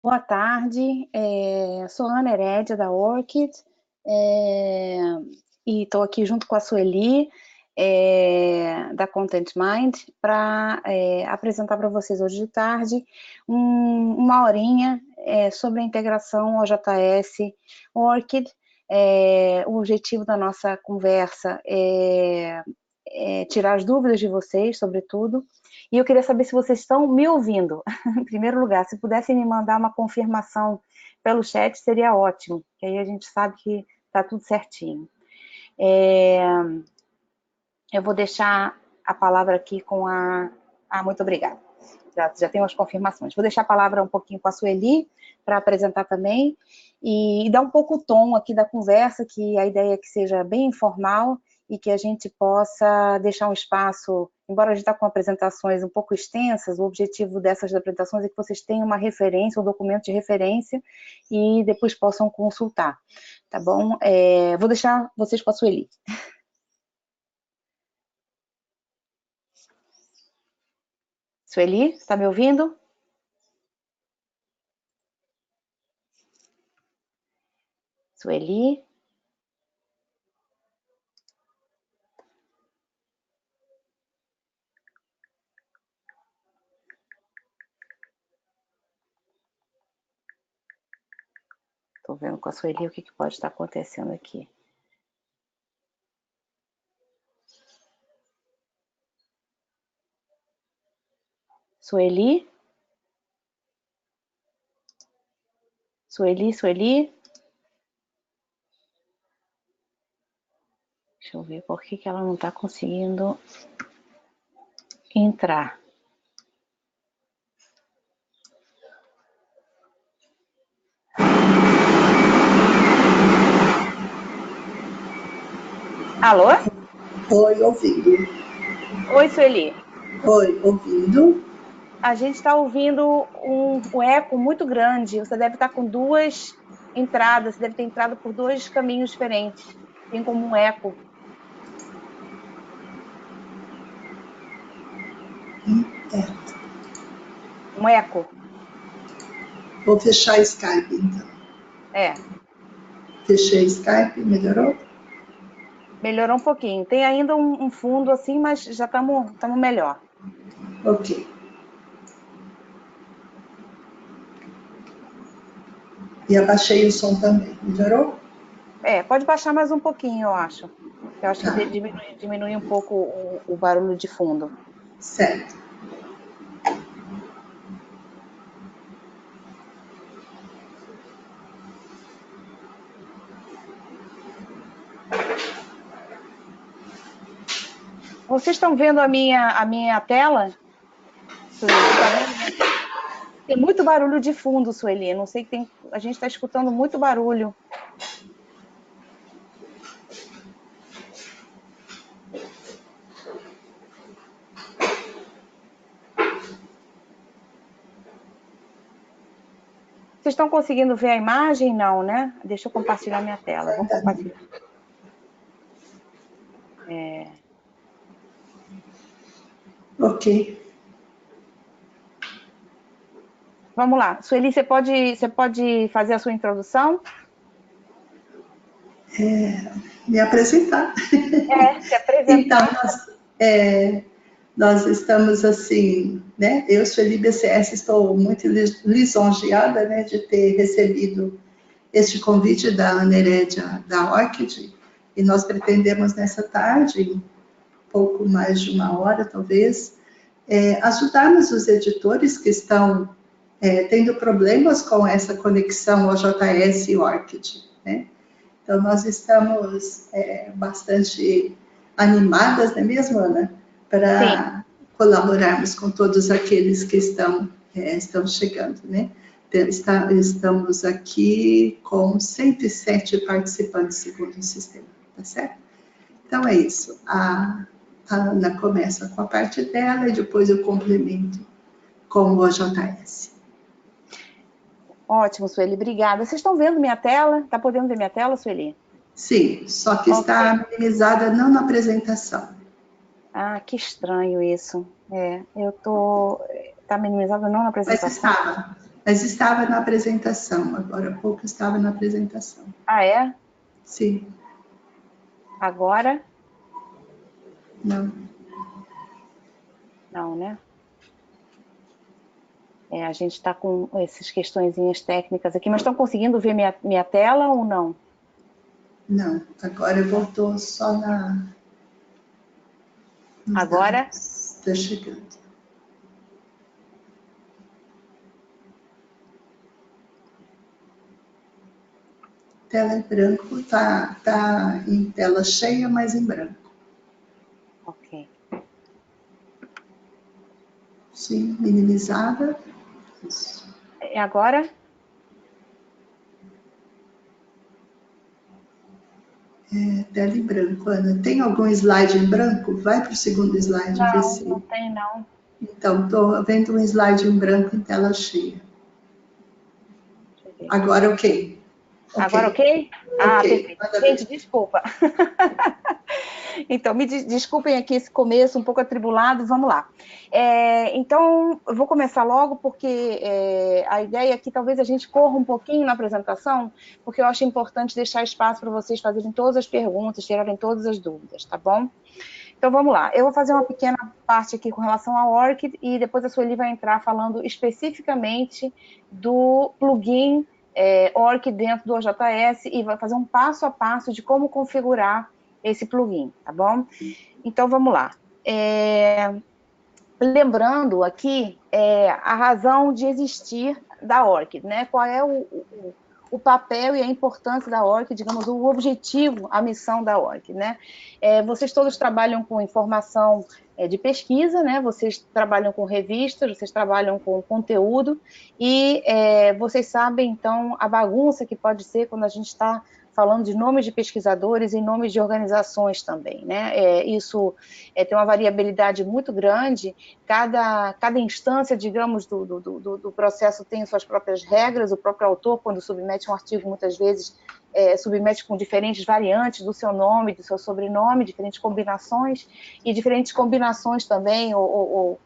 Boa tarde, sou Ana Herédia, da Orchid, e estou aqui junto com a Sueli, da Content Mind, para apresentar para vocês hoje de tarde uma horinha sobre a integração OJS Orchid. O objetivo da nossa conversa é tirar as dúvidas de vocês, sobretudo, e eu queria saber se vocês estão me ouvindo. Em primeiro lugar, se pudessem me mandar uma confirmação pelo chat, seria ótimo, que aí a gente sabe que está tudo certinho. Eu vou deixar a palavra aqui com a... muito obrigada. Já tenho as confirmações. Vou deixar a palavra um pouquinho com a Sueli, para apresentar também, e dar um pouco o tom aqui da conversa, que a ideia é que seja bem informal, e que a gente possa deixar um espaço, embora a gente está com apresentações um pouco extensas, o objetivo dessas apresentações é que vocês tenham uma referência, um documento de referência, e depois possam consultar, tá bom? Vou deixar vocês com a Sueli. Sueli, está me ouvindo? Sueli? Estou vendo com a Sueli o que pode estar acontecendo aqui. Sueli? Sueli? Deixa eu ver por que ela não está conseguindo entrar. Alô? Oi, ouvindo. Oi, Sueli. Oi, ouvindo. A gente está ouvindo um eco muito grande. Você deve estar com duas entradas, você deve ter entrado por dois caminhos diferentes. Tem como um eco. Um eco. Vou fechar Skype, então. Fechei Skype, melhorou? Melhorou um pouquinho. Tem ainda um fundo assim, mas já estamos melhor. Ok. E abaixei o som também, melhorou? Pode baixar mais um pouquinho, eu acho. Eu acho Tá. que diminui um pouco o barulho de fundo. Certo. Vocês estão vendo a minha tela? Sueli, tá vendo? Tem muito barulho de fundo, Sueli. Não sei, a gente está escutando muito barulho. Vocês estão conseguindo ver a imagem? Não, né? Deixa eu compartilhar minha tela. Vou compartilhar. Ok. Vamos lá. Sueli, você pode fazer a sua introdução? Me apresentar. Se apresentar. Então, nós estamos assim, né? Eu, Sueli BCS, estou muito lisonjeada, né, de ter recebido este convite da Ana Herédia da Orchid, e nós pretendemos nessa tarde, pouco mais de uma hora talvez, ajudarmos os editores que estão tendo problemas com essa conexão OJS e Orchid, né? Então, nós estamos bastante animadas, não é mesmo, Ana? Para colaborarmos com todos aqueles que estão chegando, né? Estamos aqui com 107 participantes, segundo o sistema, tá certo? Então, é isso. A Ana começa com a parte dela e depois eu complemento com o OJS. Ótimo, Sueli, obrigada. Vocês estão vendo minha tela? Está podendo ver minha tela, Sueli? Sim, só que está minimizada não na apresentação. Ah, que estranho isso. Tá minimizado não na apresentação? Mas estava. Mas estava na apresentação, agora há pouco estava na apresentação. Ah, é? Sim. Agora? Não. Não, né? A gente está com essas questõezinhas técnicas aqui, mas estão conseguindo ver minha tela ou não? Não, agora voltou só nos Agora? dados. Está chegando. Tela em branco, tá em tela cheia, mas em branco. Ok. Sim, minimizada. Isso. E agora? Tela em branco, Ana. Tem algum slide em branco? Vai para o segundo slide, vê Não, se. não tem não. Então, estou vendo um slide em branco em tela cheia. Deixa eu ver aqui. Agora, ok. Agora Ok. ok? Ah, Ok, perfeito. manda Gente, ver. desculpa. Então, me desculpem aqui esse começo um pouco atribulado, vamos lá. Então, eu vou começar logo, porque a ideia aqui talvez a gente corra um pouquinho na apresentação, porque eu acho importante deixar espaço para vocês fazerem todas as perguntas, tirarem todas as dúvidas, tá bom? Então, vamos lá. Eu vou fazer uma pequena parte aqui com relação ao ORCID, e depois a Sueli vai entrar falando especificamente do plugin ORCID dentro do OJS, e vai fazer um passo a passo de como configurar esse plugin, tá bom? Então, vamos lá. Lembrando aqui a razão de existir da ORCID, né? Qual é o papel e a importância da ORCID, digamos, o objetivo, a missão da ORCID, né? Vocês todos trabalham com informação de pesquisa, né? Vocês trabalham com revistas, vocês trabalham com conteúdo, e vocês sabem, então, a bagunça que pode ser quando a gente está falando de nomes de pesquisadores e nomes de organizações também, né? Isso tem uma variabilidade muito grande. Cada instância, digamos, do processo tem suas próprias regras. O próprio autor, quando submete um artigo, muitas vezes submete com diferentes variantes do seu nome, do seu sobrenome, diferentes combinações, e diferentes combinações também, ou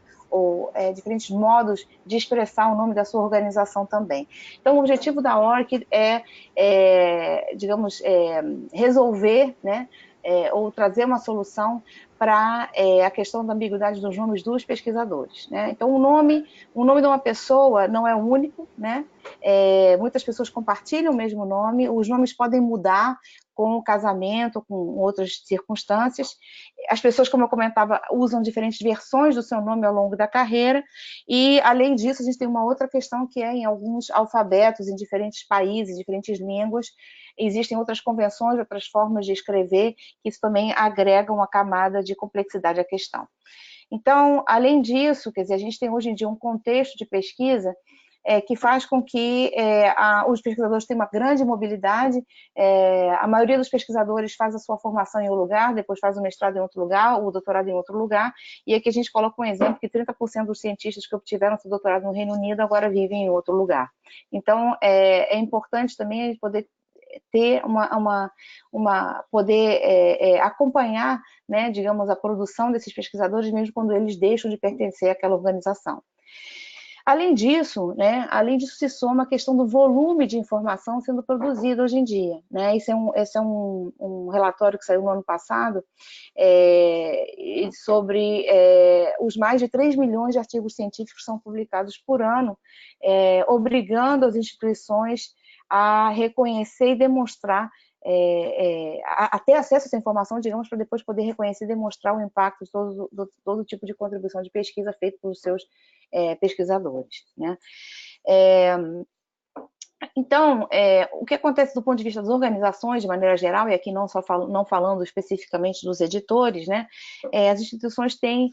diferentes modos de expressar o nome da sua organização também. Então, o objetivo da ORCID digamos, resolver, né, ou trazer uma solução para a questão da ambiguidade dos nomes dos pesquisadores, né? Então, o nome de uma pessoa não é único, né? Muitas pessoas compartilham o mesmo nome, os nomes podem mudar com o casamento, com outras circunstâncias. As pessoas, como eu comentava, usam diferentes versões do seu nome ao longo da carreira, e, além disso, a gente tem uma outra questão, que em alguns alfabetos, em diferentes países, diferentes línguas, existem outras convenções, outras formas de escrever, que isso também agrega uma camada de complexidade à questão. Então, além disso, quer dizer, a gente tem hoje em dia um contexto de pesquisa que faz com que os pesquisadores tenham uma grande mobilidade. A maioria dos pesquisadores faz a sua formação em um lugar, depois faz o mestrado em outro lugar, o doutorado em outro lugar, e aqui a gente coloca um exemplo que 30% dos cientistas que obtiveram seu doutorado no Reino Unido agora vivem em outro lugar. Então, é importante também a gente poder ter poder acompanhar, né, digamos, a produção desses pesquisadores, mesmo quando eles deixam de pertencer àquela organização. Além disso, se soma a questão do volume de informação sendo produzido hoje em dia, né? Esse é um relatório que saiu no ano passado sobre os mais de 3 milhões de artigos científicos que são publicados por ano, obrigando as instituições a reconhecer e demonstrar, a ter acesso a essa informação, digamos, para depois poder reconhecer e demonstrar o impacto de todo tipo de contribuição de pesquisa feita pelos seus pesquisadores, né? Então, o que acontece do ponto de vista das organizações, de maneira geral, e aqui não falando especificamente dos editores, né? As instituições têm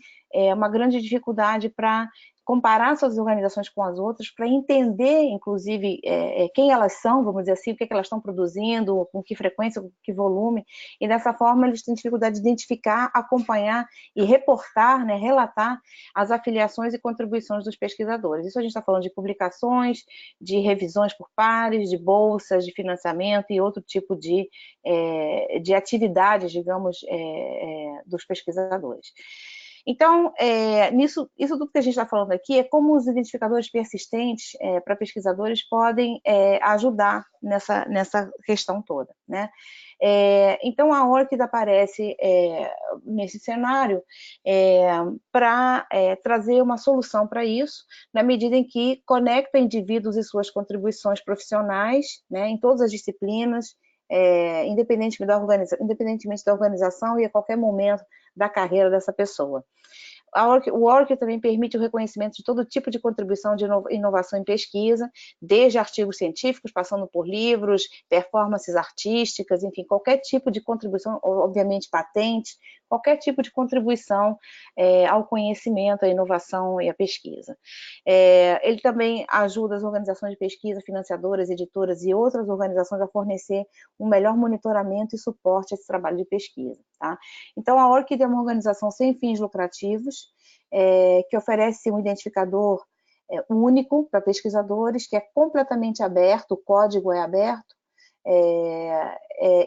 uma grande dificuldade para comparar suas organizações com as outras, para entender, inclusive, quem elas são, vamos dizer assim, o que elas estão produzindo, com que frequência, com que volume, e dessa forma eles têm dificuldade de identificar, acompanhar e reportar, né, relatar as afiliações e contribuições dos pesquisadores. Isso a gente está falando de publicações, de revisões por pares, de bolsas de financiamento e outro tipo de atividades, digamos, dos pesquisadores. Então, isso tudo que a gente está falando aqui é como os identificadores persistentes para pesquisadores podem ajudar nessa questão toda, né? Então, a ORCID aparece nesse cenário para trazer uma solução para isso, na medida em que conecta indivíduos e suas contribuições profissionais, né, em todas as disciplinas, independentemente da organização e a qualquer momento da carreira dessa pessoa. O ORCID também permite o reconhecimento de todo tipo de contribuição de inovação em pesquisa, desde artigos científicos, passando por livros, performances artísticas, enfim, qualquer tipo de contribuição, obviamente patentes, qualquer tipo de contribuição ao conhecimento, à inovação e à pesquisa. Ele também ajuda as organizações de pesquisa, financiadoras, editoras e outras organizações a fornecer um melhor monitoramento e suporte a esse trabalho de pesquisa. Tá? Então, a ORCID é uma organização sem fins lucrativos, que oferece um identificador único para pesquisadores, que é completamente aberto, o código é aberto,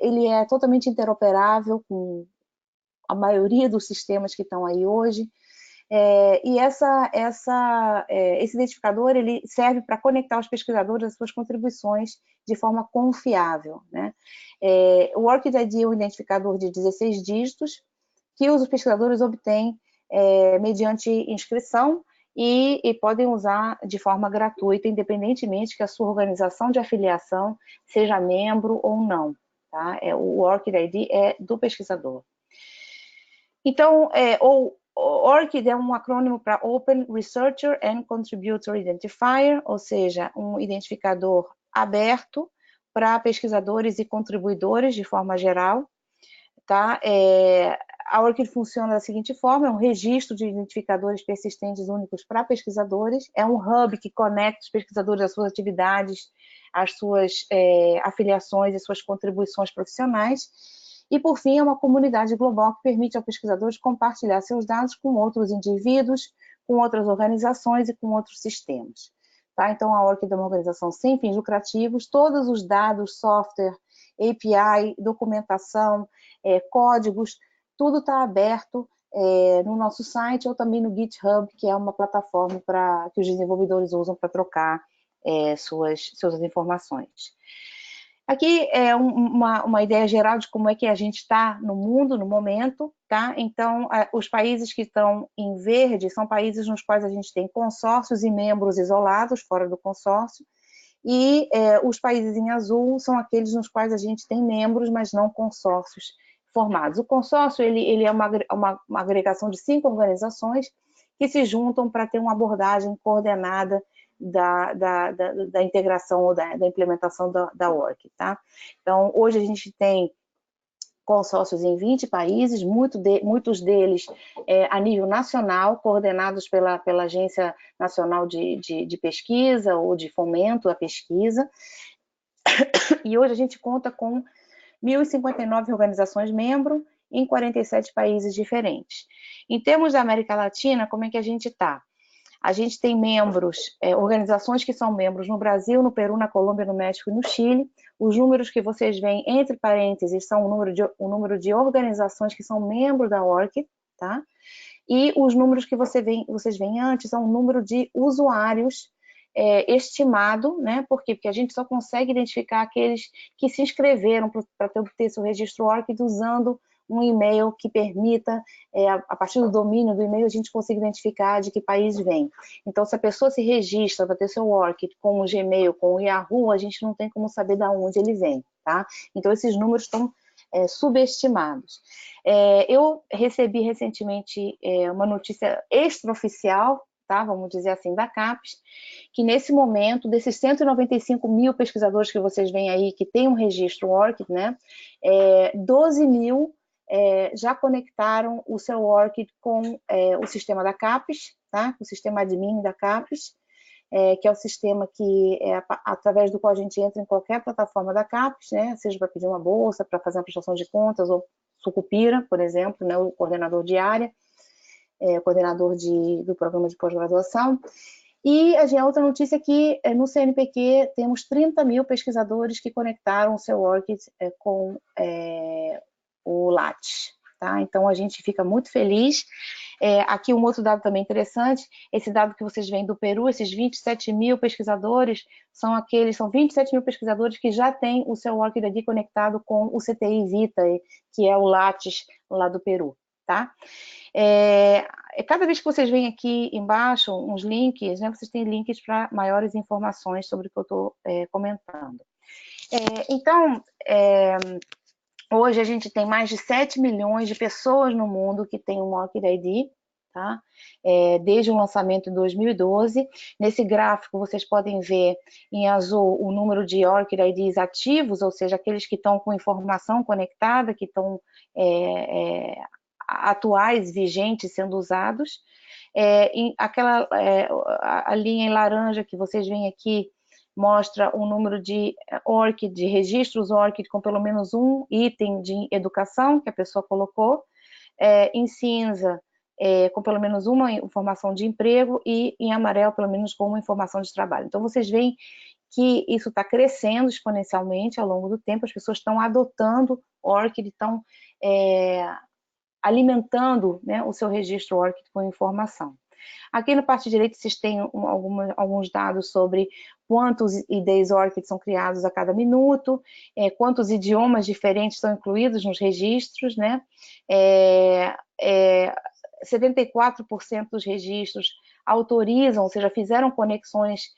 ele é totalmente interoperável com a maioria dos sistemas que estão aí hoje, e esse identificador ele serve para conectar os pesquisadores às suas contribuições de forma confiável, né? O ORCID ID é um identificador de 16 dígitos que os pesquisadores obtêm mediante inscrição e podem usar de forma gratuita, independentemente que a sua organização de afiliação seja membro ou não. Tá? O ORCID ID é do pesquisador. Então, ORCID é um acrônimo para Open Researcher and Contributor Identifier, ou seja, um identificador aberto para pesquisadores e contribuidores de forma geral. Tá? A ORCID funciona da seguinte forma: é um registro de identificadores persistentes únicos para pesquisadores, é um hub que conecta os pesquisadores às suas atividades, às suas afiliações e suas contribuições profissionais. E, por fim, é uma comunidade global que permite aos pesquisadores compartilhar seus dados com outros indivíduos, com outras organizações e com outros sistemas. Tá? Então, a ORCID é uma organização sem fins lucrativos, todos os dados, software, API, documentação, códigos, tudo está aberto no nosso site ou também no GitHub, que é uma plataforma que os desenvolvedores usam para trocar suas informações. Aqui é uma ideia geral de como é que a gente está no mundo, no momento, tá? Então, os países que estão em verde são países nos quais a gente tem consórcios e membros isolados, fora do consórcio, e os países em azul são aqueles nos quais a gente tem membros, mas não consórcios formados. O consórcio ele é uma agregação de 5 organizações que se juntam para ter uma abordagem coordenada da integração ou da implementação da ORCID, tá? Então, hoje a gente tem consórcios em 20 países, muitos deles a nível nacional, coordenados pela Agência Nacional de Pesquisa ou de Fomento à Pesquisa. E hoje a gente conta com 1.059 organizações membros em 47 países diferentes. Em termos da América Latina, como é que a gente está? A gente tem membros, organizações que são membros no Brasil, no Peru, na Colômbia, no México e no Chile. Os números que vocês veem entre parênteses são o número de organizações que são membros da ORCID, tá? E os números que vocês veem antes são o número de usuários estimado, né? Por quê? Porque a gente só consegue identificar aqueles que se inscreveram para obter seu registro ORCID usando um e-mail que permita, a partir do domínio do e-mail, a gente consiga identificar de que país vem. Então, se a pessoa se registra para ter seu ORCID com o Gmail, com o Yahoo, a gente não tem como saber de onde ele vem, tá? Então, esses números estão subestimados. Eu recebi recentemente uma notícia extraoficial, tá? Vamos dizer assim, da CAPES, que nesse momento, desses 195 mil pesquisadores que vocês veem aí, que tem um registro ORCID, né? 12 mil já conectaram o seu ORCID com o sistema da CAPES, tá? O sistema admin da CAPES, que é o sistema que através do qual a gente entra em qualquer plataforma da CAPES, né? Seja para pedir uma bolsa, para fazer uma prestação de contas, ou Sucupira, por exemplo, né? O coordenador de área, coordenador do programa de pós-graduação. E a outra notícia é que no CNPq temos 30 mil pesquisadores que conectaram o seu ORCID com o Lattes, tá? Então a gente fica muito feliz. Aqui um outro dado também interessante, esse dado que vocês veem do Peru, esses 27 mil pesquisadores, são 27 mil pesquisadores que já têm o seu Orchid ID conectado com o CTI Vitae, que é o Lattes lá do Peru, tá? Cada vez que vocês veem aqui embaixo uns links, né, vocês têm links para maiores informações sobre o que eu estou comentando. Então, hoje a gente tem mais de 7 milhões de pessoas no mundo que têm um Orchid ID, tá? Desde o lançamento em 2012. Nesse gráfico vocês podem ver em azul o número de Orchid IDs ativos, ou seja, aqueles que estão com informação conectada, que estão atuais, vigentes, sendo usados. A linha em laranja que vocês veem aqui mostra o número de ORCID, de registros ORCID com pelo menos um item de educação que a pessoa colocou. Em cinza, com pelo menos uma informação de emprego, e em amarelo, pelo menos com uma informação de trabalho. Então, vocês veem que isso está crescendo exponencialmente ao longo do tempo, as pessoas estão adotando ORCID, estão alimentando, né, o seu registro ORCID com informação. Aqui na parte direita vocês têm alguns dados sobre quantos IDs ORCID são criados a cada minuto, quantos idiomas diferentes são incluídos nos registros, né? 74% dos registros autorizam, ou seja, fizeram conexões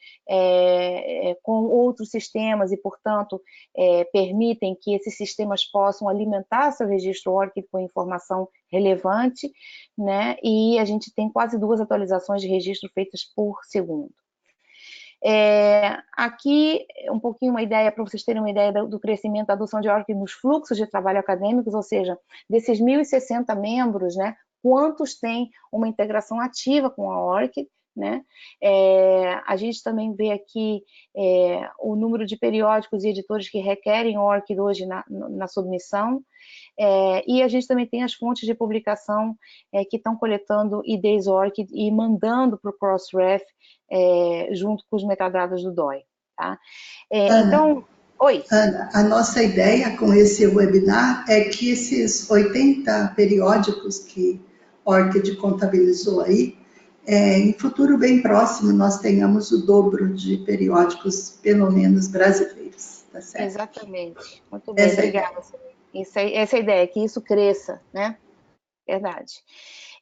com outros sistemas e, portanto, permitem que esses sistemas possam alimentar seu registro ORCID com informação relevante, né? E a gente tem quase 2 atualizações de registro feitas por segundo. Aqui, um pouquinho uma ideia, para vocês terem uma ideia do crescimento da adoção de ORCID nos fluxos de trabalho acadêmicos, ou seja, desses 1.060 membros, né, quantos têm uma integração ativa com a ORCID, né? A gente também vê aqui o número de periódicos e editores que requerem ORCID hoje na submissão, e a gente também tem as fontes de publicação que estão coletando IDs ORCID e mandando para o Crossref junto com os metadados do DOI. Tá? Então, oi. Ana, a nossa ideia com esse webinar é que esses 80 periódicos que ORCID contabilizou aí, em futuro bem próximo nós tenhamos o dobro de periódicos, pelo menos brasileiros, tá certo? Exatamente. Muito bem, obrigada. Essa é a ideia, que isso cresça, né? Verdade.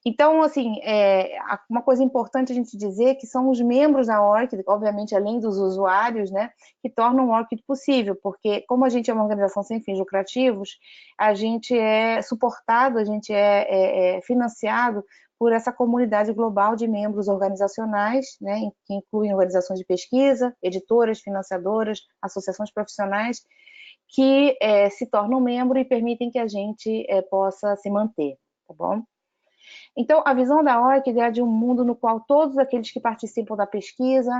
Então, assim, uma coisa importante a gente dizer que são os membros da ORCID, obviamente, além dos usuários, né, que tornam o ORCID possível, porque como a gente é uma organização sem fins lucrativos, a gente é suportado, a gente é financiado por essa comunidade global de membros organizacionais, né, que incluem organizações de pesquisa, editoras, financiadoras, associações profissionais, que se tornam membro e permitem que a gente possa se manter, tá bom? Então, a visão da ORCID é de um mundo no qual todos aqueles que participam da pesquisa,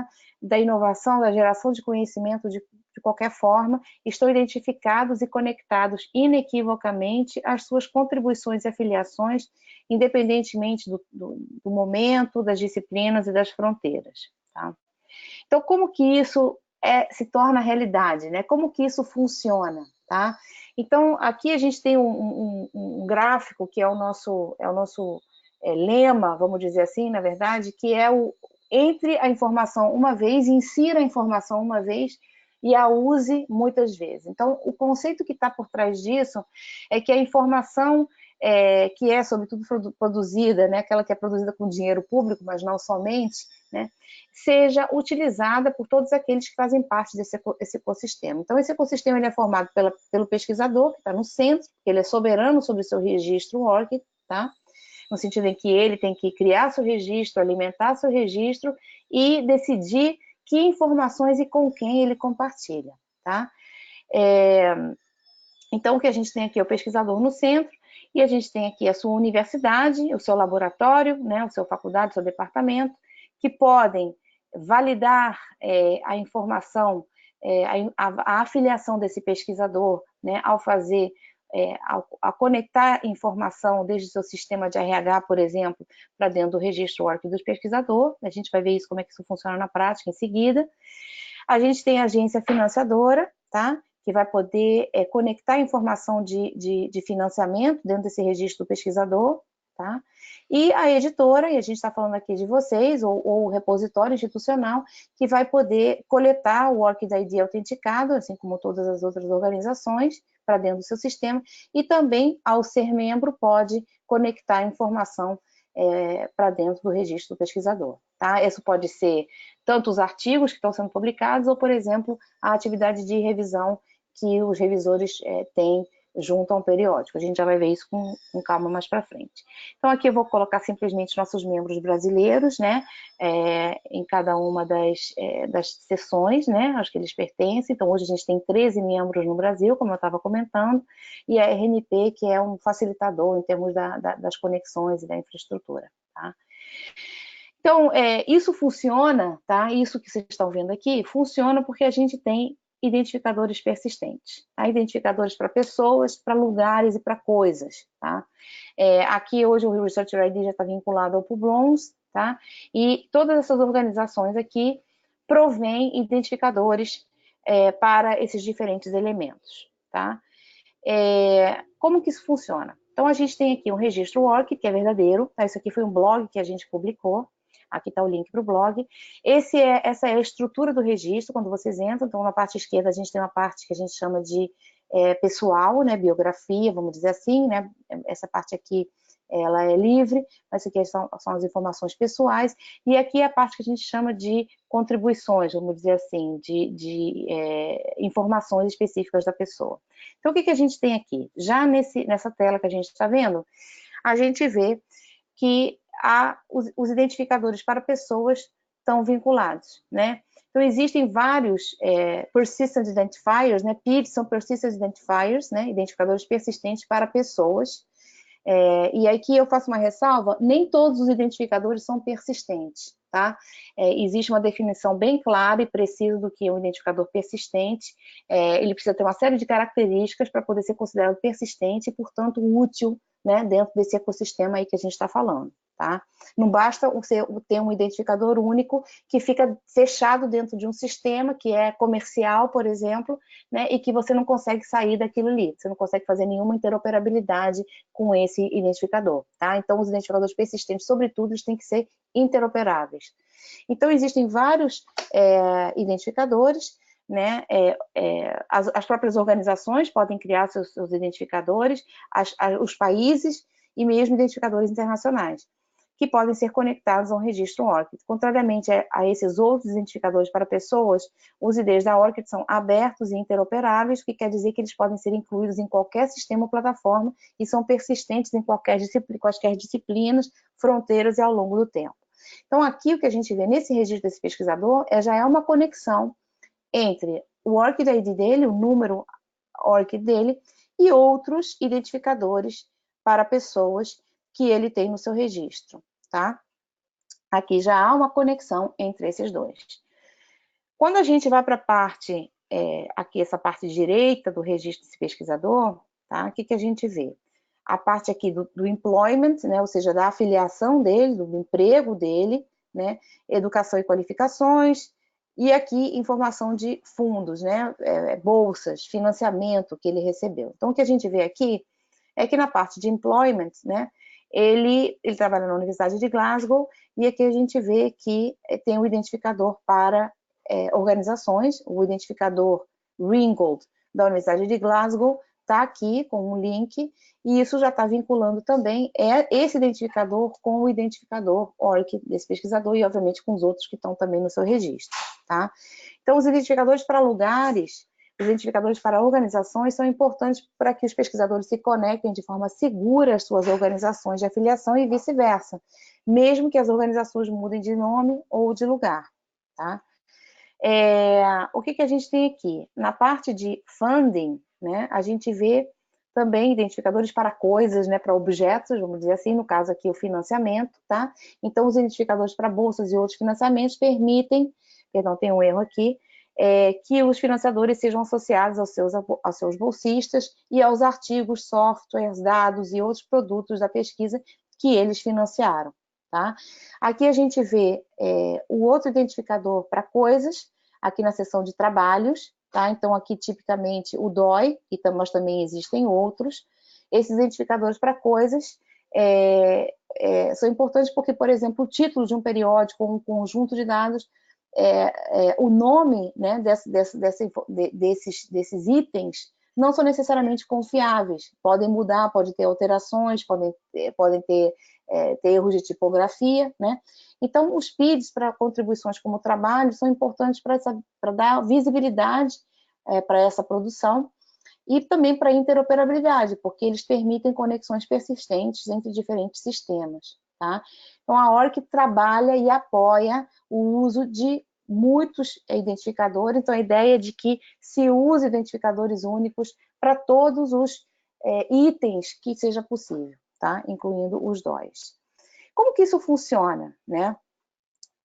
da inovação, da geração de conhecimento de qualquer forma, estão identificados e conectados inequivocamente às suas contribuições e afiliações, independentemente do momento, das disciplinas e das fronteiras. Tá? Então, como que isso se torna realidade, né? Como que isso funciona, tá? Então, aqui a gente tem um gráfico que é o nosso lema, vamos dizer assim, na verdade, que é entre a informação uma vez, insira a informação uma vez e a use muitas vezes. Então, o conceito que está por trás disso é que a informação que é, sobretudo, produzida, né, aquela que é produzida com dinheiro público, mas não somente, né, seja utilizada por todos aqueles que fazem parte desse ecossistema. Então, esse ecossistema ele é formado pelo pesquisador, que está no centro, ele é soberano sobre o seu registro ORCID, tá? No sentido em que ele tem que criar seu registro, alimentar seu registro e decidir que informações e com quem ele compartilha, tá? Então, o que a gente tem aqui é o pesquisador no centro, e a gente tem aqui a sua universidade, o seu laboratório, né, a sua faculdade, o seu departamento, que podem validar a informação, a afiliação desse pesquisador, né, ao fazer, ao conectar informação desde o seu sistema de RH, por exemplo, para dentro do registro ORCID do pesquisador. A gente vai ver isso, como é que isso funciona na prática em seguida. A gente tem a agência financiadora, tá? Que vai poder conectar informação de financiamento dentro desse registro do pesquisador, tá? E a editora, e a gente está falando aqui de vocês, ou o repositório institucional, que vai poder coletar o ORCID ID autenticado, assim como todas as outras organizações, para dentro do seu sistema, e também, ao ser membro, pode conectar informação para dentro do registro do pesquisador, tá? Isso pode ser tanto os artigos que estão sendo publicados, ou, por exemplo, a atividade de revisão que os revisores têm junto a um periódico. A gente já vai ver isso com calma mais para frente. Então, aqui eu vou colocar simplesmente nossos membros brasileiros, né, em cada uma das sessões, né, aos que eles pertencem. Então, hoje a gente tem 13 membros no Brasil, como eu estava comentando, e a RNP, que é um facilitador em termos das conexões e da infraestrutura, tá? Então, isso funciona, tá? Isso que vocês estão vendo aqui, funciona porque a gente tem identificadores persistentes, tá? Identificadores para pessoas, para lugares e para coisas, tá? Aqui hoje o Researcher ID já está vinculado ao Publons, tá? E todas essas organizações aqui provêm identificadores para esses diferentes elementos, tá? Como que isso funciona? Então, a gente tem aqui um registro ORCID, que é verdadeiro, tá? Isso aqui foi um blog que a gente publicou. Aqui está o link para o blog. Essa é a estrutura do registro, quando vocês entram. Então, na parte esquerda, a gente tem uma parte que a gente chama de pessoal, né, biografia, vamos dizer assim, né? Essa parte aqui, ela é livre, mas aqui são as informações pessoais. E aqui é a parte que a gente chama de contribuições, vamos dizer assim, de informações específicas da pessoa. Então, o que a gente tem aqui? Já nessa tela que a gente está vendo, a gente vê que os identificadores para pessoas estão vinculados, né? Então, existem vários Persistent Identifiers, né? PIDs são Persistent Identifiers, né? Identificadores persistentes para pessoas. E aqui eu faço uma ressalva, nem todos os identificadores são persistentes, tá? Existe uma definição bem clara e precisa do que é um identificador persistente. Ele precisa ter uma série de características para poder ser considerado persistente e, portanto, útil, né, dentro desse ecossistema aí que a gente está falando, tá? Não basta ter um identificador único que fica fechado dentro de um sistema que é comercial, por exemplo, né, e que você não consegue sair daquilo ali, você não consegue fazer nenhuma interoperabilidade com esse identificador, tá? Então, os identificadores persistentes, sobretudo, eles têm que ser interoperáveis. Então, existem vários identificadores, né? As próprias organizações podem criar seus identificadores, os países e mesmo identificadores internacionais, que podem ser conectados a um registro ORCID. Contrariamente a esses outros identificadores para pessoas, os IDs da ORCID são abertos e interoperáveis, o que quer dizer que eles podem ser incluídos em qualquer sistema ou plataforma e são persistentes em quaisquer disciplinas, fronteiras e ao longo do tempo. Então, aqui o que a gente vê nesse registro desse pesquisador já é uma conexão entre o ORCID ID dele, o número ORCID dele, e outros identificadores para pessoas que ele tem no seu registro, tá? Aqui já há uma conexão entre esses dois. Quando a gente vai para a parte, aqui essa parte direita do registro desse pesquisador, tá? O que a gente vê? A parte aqui do employment, né? Ou seja, da afiliação dele, do emprego dele, né? Educação e qualificações, e aqui informação de fundos, né? Bolsas, financiamento que ele recebeu. Então, o que a gente vê aqui é que na parte de employment, né? Ele trabalha na Universidade de Glasgow, e aqui a gente vê que tem um identificador para organizações, o identificador Ringgold da Universidade de Glasgow está aqui com um link, e isso já está vinculando também esse identificador com o identificador ORCID desse pesquisador e, obviamente, com os outros que estão também no seu registro, tá? Então, os identificadores para lugares, os identificadores para organizações são importantes para que os pesquisadores se conectem de forma segura às suas organizações de afiliação e vice-versa, mesmo que as organizações mudem de nome ou de lugar, tá? O que a gente tem aqui? Na parte de funding, né, a gente vê também identificadores para coisas, né, para objetos, vamos dizer assim, no caso aqui o financiamento, tá? Então, os identificadores para bolsas e outros financiamentos permitem, perdão, tem um erro aqui, que os financiadores sejam associados aos seus bolsistas e aos artigos, softwares, dados e outros produtos da pesquisa que eles financiaram, tá? Aqui a gente vê o outro identificador para coisas, aqui na seção de trabalhos, tá? Então, aqui tipicamente o DOI, mas também existem outros. Esses identificadores para coisas são importantes porque, por exemplo, o título de um periódico, um conjunto de dados, o nome, né, desses itens não são necessariamente confiáveis, podem mudar, podem ter alterações, podem ter erros de tipografia, né? Então, os PIDs para contribuições como trabalho são importantes para dar visibilidade para essa produção e também para interoperabilidade, porque eles permitem conexões persistentes entre diferentes sistemas, tá? Então, a ORC trabalha e apoia o uso de muitos identificadores, então a ideia é de que se use identificadores únicos para todos os itens que seja possível, tá? Incluindo os DOIs. Como que isso funciona, né?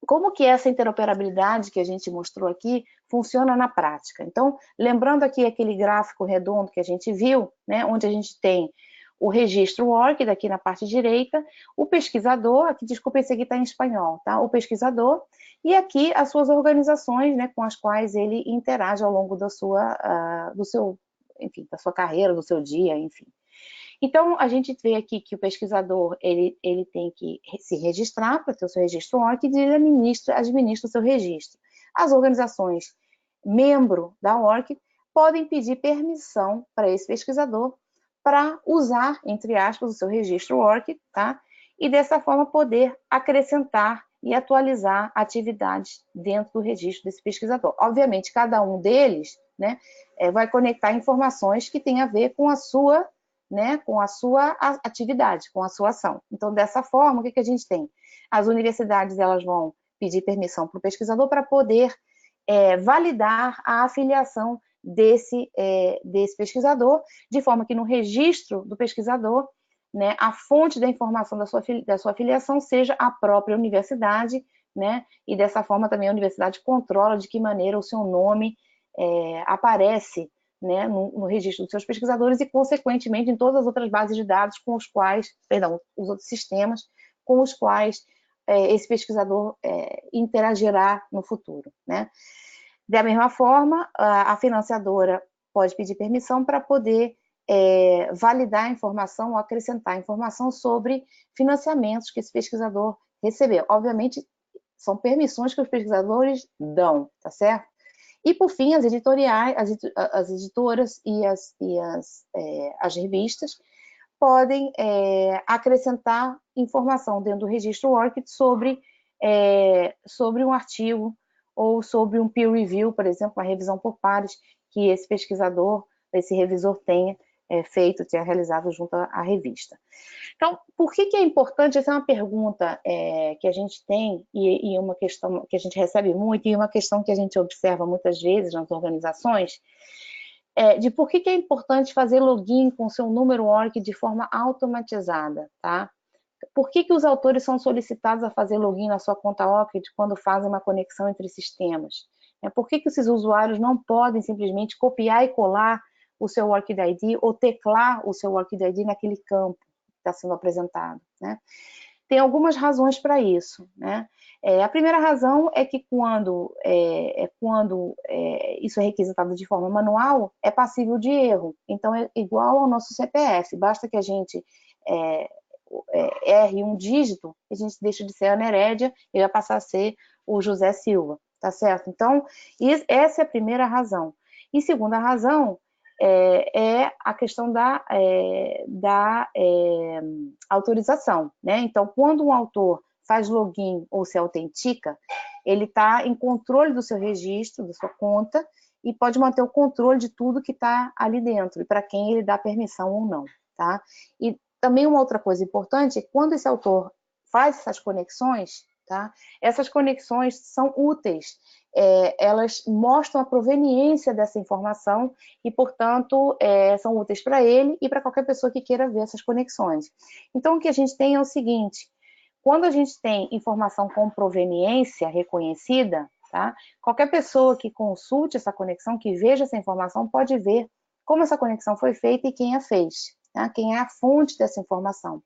Como que essa interoperabilidade que a gente mostrou aqui funciona na prática? Então, lembrando aqui aquele gráfico redondo que a gente viu, né, onde a gente tem o registro ORC, daqui na parte direita, o pesquisador, aqui, desculpa, esse aqui está em espanhol, tá? O pesquisador, e aqui as suas organizações, né, com as quais ele interage ao longo da sua carreira, do seu dia, enfim. Então, a gente vê aqui que o pesquisador, ele tem que se registrar para ter o seu registro ORC e ele administra o seu registro. As organizações membro da ORC podem pedir permissão para esse pesquisador para usar, entre aspas, o seu registro ORC, tá? E dessa forma poder acrescentar e atualizar atividades dentro do registro desse pesquisador. Obviamente, cada um deles, né, vai conectar informações que têm a ver com a sua, né, com a sua atividade, com a sua ação. Então, dessa forma, o que a gente tem? As universidades, elas vão pedir permissão para o pesquisador para poder validar a afiliação desse pesquisador, de forma que no registro do pesquisador, né, a fonte da informação da sua afiliação seja a própria universidade, né, e dessa forma também a universidade controla de que maneira o seu nome aparece, né, no registro dos seus pesquisadores e, consequentemente, em todas as outras bases de dados com os quais, os outros sistemas com os quais esse pesquisador interagirá no futuro, né? Da mesma forma, a financiadora pode pedir permissão para poder validar a informação ou acrescentar informação sobre financiamentos que esse pesquisador recebeu. Obviamente, são permissões que os pesquisadores dão, tá certo? E, por fim, as editoras e as revistas podem acrescentar informação dentro do registro ORCID sobre um artigo ou sobre um peer review, por exemplo, uma revisão por pares que esse pesquisador, esse revisor tenha realizado junto à revista. Então, por que é importante? Essa é uma pergunta que a gente tem e uma questão que a gente recebe muito e uma questão que a gente observa muitas vezes nas organizações, de por que é importante fazer login com seu número ORC de forma automatizada, tá? Por que os autores são solicitados a fazer login na sua conta ORCID quando fazem uma conexão entre sistemas? Por que esses usuários não podem simplesmente copiar e colar o seu ORCID ID ou teclar o seu ORCID ID naquele campo que está sendo apresentado, né? Tem algumas razões para isso, né? A primeira razão é que quando isso é requisitado de forma manual, é passível de erro. Então, é igual ao nosso CPF, basta que a gente erre um dígito, a gente deixa de ser a Nerédia e vai passar a ser o José Silva, tá certo? Então, essa é a primeira razão. E segunda razão é a questão da autorização, né? Então, quando um autor faz login ou se autentica, ele está em controle do seu registro, da sua conta, e pode manter o controle de tudo que está ali dentro, e para quem ele dá permissão ou não, tá? E também uma outra coisa importante é que quando esse autor faz essas conexões, tá? Essas conexões são úteis, elas mostram a proveniência dessa informação e, portanto, são úteis para ele e para qualquer pessoa que queira ver essas conexões. Então, o que a gente tem é o seguinte: quando a gente tem informação com proveniência reconhecida, tá? Qualquer pessoa que consulte essa conexão, que veja essa informação, pode ver como essa conexão foi feita e quem a fez, tá? Quem é a fonte dessa informação.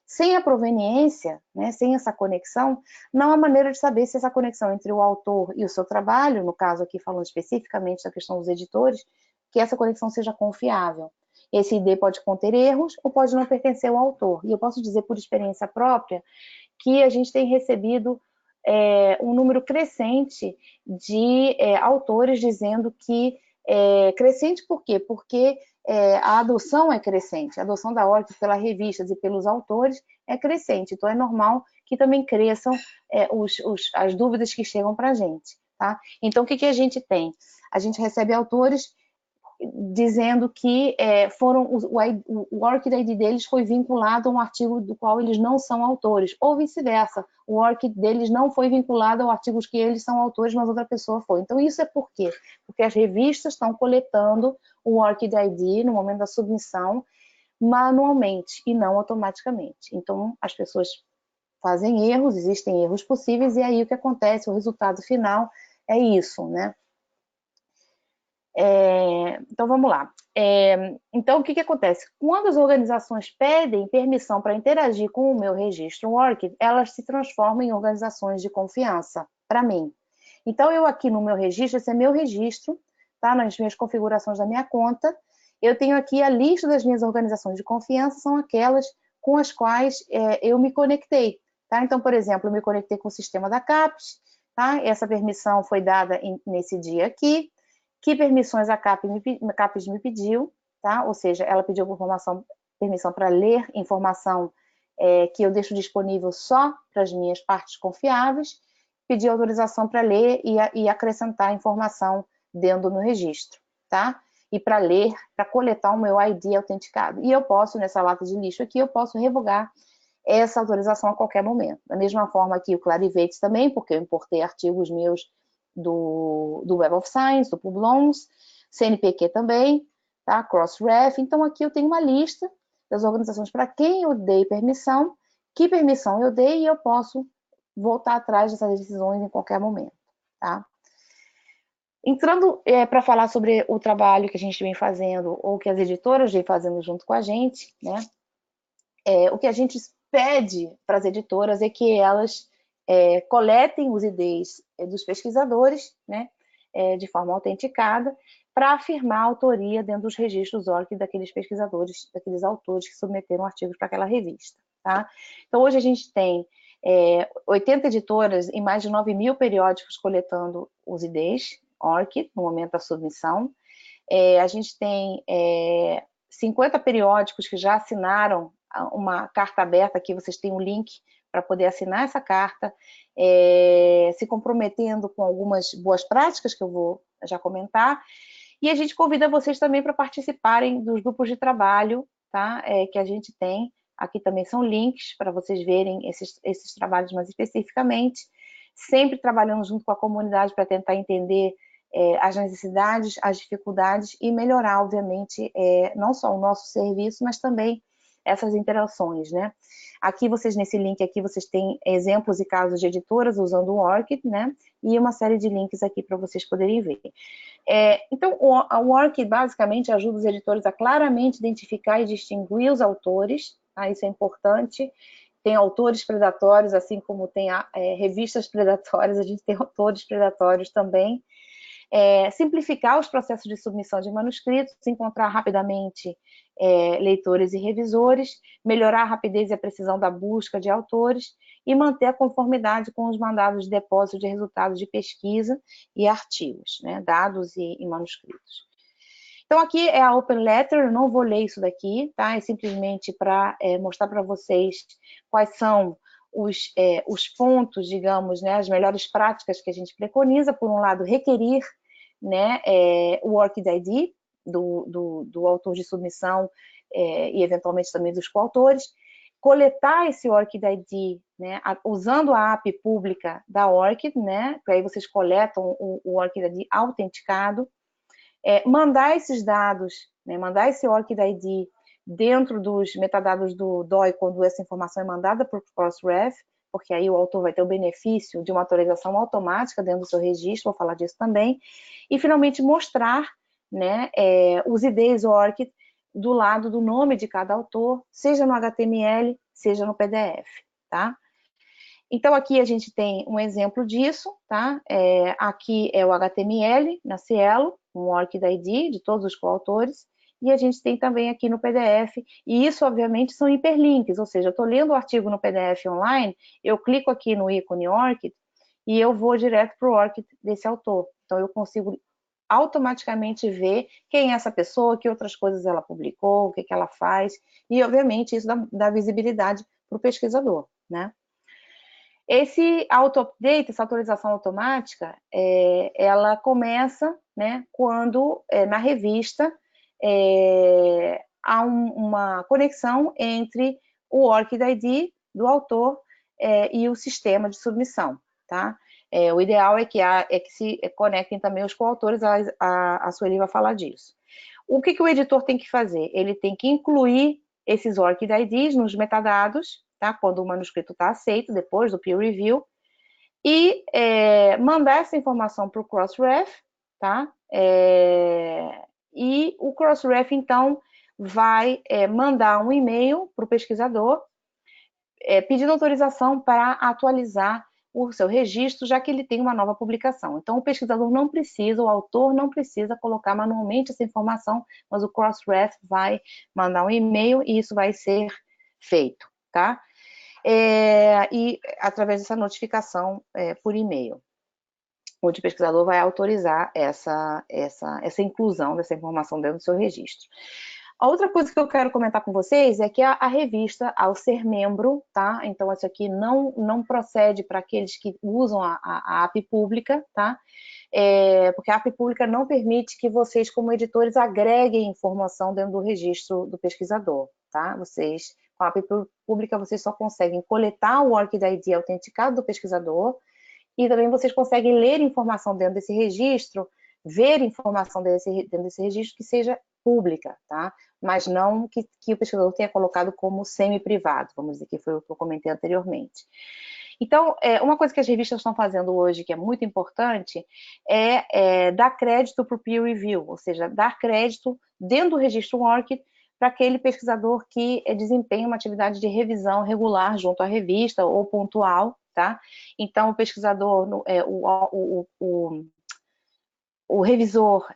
Sem a proveniência, né, sem essa conexão, não há maneira de saber se essa conexão entre o autor e o seu trabalho, no caso aqui falando especificamente da questão dos editores, que essa conexão seja confiável. Esse ID pode conter erros ou pode não pertencer ao autor. E eu posso dizer por experiência própria que a gente tem recebido um número crescente de autores dizendo que... crescente por quê? Porque a adoção é crescente. A adoção da ORCID pelas revistas e pelos autores é crescente. Então, é normal que também cresçam as dúvidas que chegam para a gente. Tá? Então, o que a gente tem? A gente recebe autores dizendo que o ORCID ID deles foi vinculado a um artigo do qual eles não são autores, ou vice-versa, o ORCID deles não foi vinculado a artigos que eles são autores, mas outra pessoa foi. Então, isso é por quê? Porque as revistas estão coletando o ORCID ID no momento da submissão manualmente e não automaticamente. Então, as pessoas fazem erros, existem erros possíveis, e aí o que acontece, o resultado final é isso, né? Então, vamos lá. Então, o que acontece? Quando as organizações pedem permissão para interagir com o meu registro ORCID, elas se transformam em organizações de confiança para mim. Então, eu aqui no meu registro, esse é meu registro, tá? Nas minhas configurações da minha conta, eu tenho aqui a lista das minhas organizações de confiança, são aquelas com as quais eu me conectei. Tá? Então, por exemplo, eu me conectei com o sistema da CAPES, tá? Essa permissão foi dada nesse dia aqui. Que permissões a CAPES me pediu, tá? Ou seja, ela pediu permissão para ler informação que eu deixo disponível só para as minhas partes confiáveis, pediu autorização para ler e acrescentar informação dentro do meu registro, tá? E para ler, para coletar o meu ID autenticado. E eu posso, nessa lata de lixo aqui, eu posso revogar essa autorização a qualquer momento. Da mesma forma aqui o Clarivate também, porque eu importei artigos meus do Web of Science, do Publons, CNPq também, tá? Crossref. Então, aqui eu tenho uma lista das organizações para quem eu dei permissão, que permissão eu dei, e eu posso voltar atrás dessas decisões em qualquer momento, tá? Entrando para falar sobre o trabalho que a gente vem fazendo, ou que as editoras vêm fazendo junto com a gente, né? O que a gente pede para as editoras é que elas coletem os IDs dos pesquisadores, né, de forma autenticada, para afirmar a autoria dentro dos registros ORCID daqueles pesquisadores, daqueles autores que submeteram artigos para aquela revista. Tá? Então, hoje a gente tem 80 editoras e mais de 9.000 periódicos coletando os IDs ORCID no momento da submissão. A gente tem 50 periódicos que já assinaram uma carta aberta, aqui vocês têm um link para poder assinar essa carta, se comprometendo com algumas boas práticas que eu vou já comentar, e a gente convida vocês também para participarem dos grupos de trabalho, tá? Que a gente tem, aqui também são links para vocês verem esses trabalhos mais especificamente, sempre trabalhando junto com a comunidade para tentar entender as necessidades, as dificuldades e melhorar, obviamente, não só o nosso serviço, mas também essas interações, né? Aqui vocês, nesse link aqui, vocês têm exemplos e casos de editoras usando o ORCID, né? E uma série de links aqui para vocês poderem ver. Então, o ORCID basicamente ajuda os editores a claramente identificar e distinguir os autores, tá? Isso é importante. Tem autores predatórios, assim como tem revistas predatórias, a gente tem autores predatórios também. Simplificar os processos de submissão de manuscritos, encontrar rapidamente leitores e revisores, melhorar a rapidez e a precisão da busca de autores e manter a conformidade com os mandados de depósito de resultados de pesquisa e artigos, né, dados e manuscritos. Então, aqui é a Open Letter, eu não vou ler isso daqui, tá? É simplesmente para mostrar para vocês quais são os pontos, digamos, né, as melhores práticas que a gente preconiza. Por um lado, requerir, né, o ORCID ID do autor de submissão e eventualmente também dos coautores, coletar esse ORCID ID, né, usando a API pública da ORCID, né, que aí vocês coletam o ORCID ID autenticado, mandar esses dados, né, mandar esse ORCID ID dentro dos metadados do DOI quando essa informação é mandada por Crossref, porque aí o autor vai ter o benefício de uma atualização automática dentro do seu registro, vou falar disso também, e finalmente mostrar, né, os IDs ORCID do lado do nome de cada autor, seja no HTML, seja no PDF, tá? Então, aqui a gente tem um exemplo disso, tá? Aqui é o HTML na Cielo, um ORCID ID de todos os coautores, e a gente tem também aqui no PDF, e isso, obviamente, são hiperlinks, ou seja, eu estou lendo o artigo no PDF online, eu clico aqui no ícone ORCID, e eu vou direto para o ORCID desse autor. Então, eu consigo automaticamente ver quem é essa pessoa, que outras coisas ela publicou, o que ela faz, e, obviamente, isso dá visibilidade para o pesquisador, né? Esse auto-update, essa atualização automática, ela começa, né, quando na revista há uma conexão entre o ORCID ID do autor e o sistema de submissão, tá? O ideal é que se conectem também os coautores, a Sueli vai falar disso. O que o editor tem que fazer? Ele tem que incluir esses ORCID IDs nos metadados, tá? Quando o manuscrito está aceito, depois do peer review, e mandar essa informação para o Crossref, tá? E o Crossref, então, vai mandar um e-mail para o pesquisador pedindo autorização para atualizar o seu registro, já que ele tem uma nova publicação. Então, o pesquisador não precisa, o autor não precisa colocar manualmente essa informação, mas o Crossref vai mandar um e-mail e isso vai ser feito, tá? E através dessa notificação por e-mail, onde o pesquisador vai autorizar essa inclusão dessa informação dentro do seu registro. A outra coisa que eu quero comentar com vocês é que a revista, ao ser membro, tá? Então, isso aqui não procede para aqueles que usam a API pública, tá? Porque a API pública não permite que vocês, como editores, agreguem informação dentro do registro do pesquisador, tá? Vocês, com a API pública, vocês só conseguem coletar o ORCID ID autenticado do pesquisador e também vocês conseguem ler informação dentro desse registro, ver informação dentro desse registro que seja pública, tá? Mas não que o pesquisador tenha colocado como semi-privado, vamos dizer, que foi o que eu comentei anteriormente. Então, uma coisa que as revistas estão fazendo hoje, que é muito importante, é dar crédito para o peer review, ou seja, dar crédito dentro do registro ORCID para aquele pesquisador que desempenha uma atividade de revisão regular junto à revista ou pontual, tá? Então, o pesquisador, o revisor,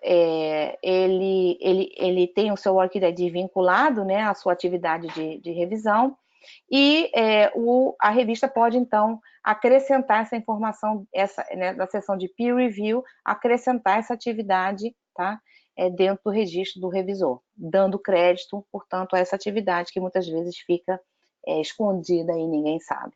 ele tem o seu ORCID ID vinculado, né, à sua atividade de revisão, e a revista pode, então, acrescentar essa informação, né, da seção de peer review, acrescentar essa atividade, tá, dentro do registro do revisor, dando crédito, portanto, a essa atividade que muitas vezes fica escondida e ninguém sabe.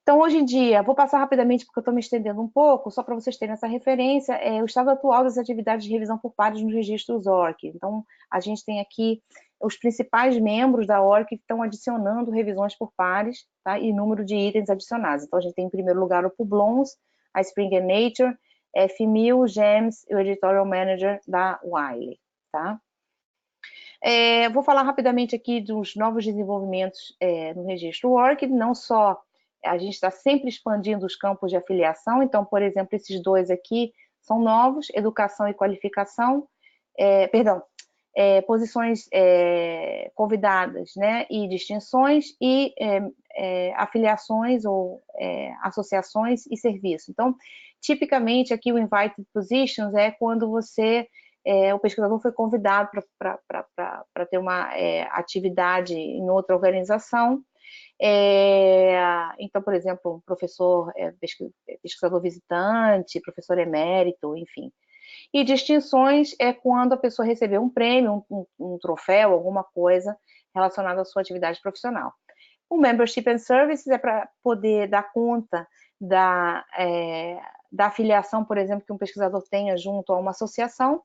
Então, hoje em dia, vou passar rapidamente porque eu estou me estendendo um pouco, só para vocês terem essa referência, o estado atual das atividades de revisão por pares nos registros ORCID. Então, a gente tem aqui os principais membros da ORCID que estão adicionando revisões por pares, tá? E número de itens adicionados. Então, a gente tem em primeiro lugar o Publons, a Springer Nature, FMIL, GEMS e o Editorial Manager da Wiley, tá? Vou falar rapidamente aqui dos novos desenvolvimentos no registro ORCID, não só a gente está sempre expandindo os campos de afiliação, então, por exemplo, esses dois aqui são novos, educação e qualificação, posições convidadas, né, e distinções, e afiliações ou associações e serviço. Então, tipicamente, aqui o Invited Positions é quando o pesquisador foi convidado para ter uma atividade em outra organização. Então, por exemplo, um professor, pesquisador visitante, professor emérito, enfim. E distinções é quando a pessoa recebeu um prêmio, um troféu, alguma coisa relacionada à sua atividade profissional. O Membership and Services é para poder dar conta da afiliação, por exemplo, que um pesquisador tenha junto a uma associação.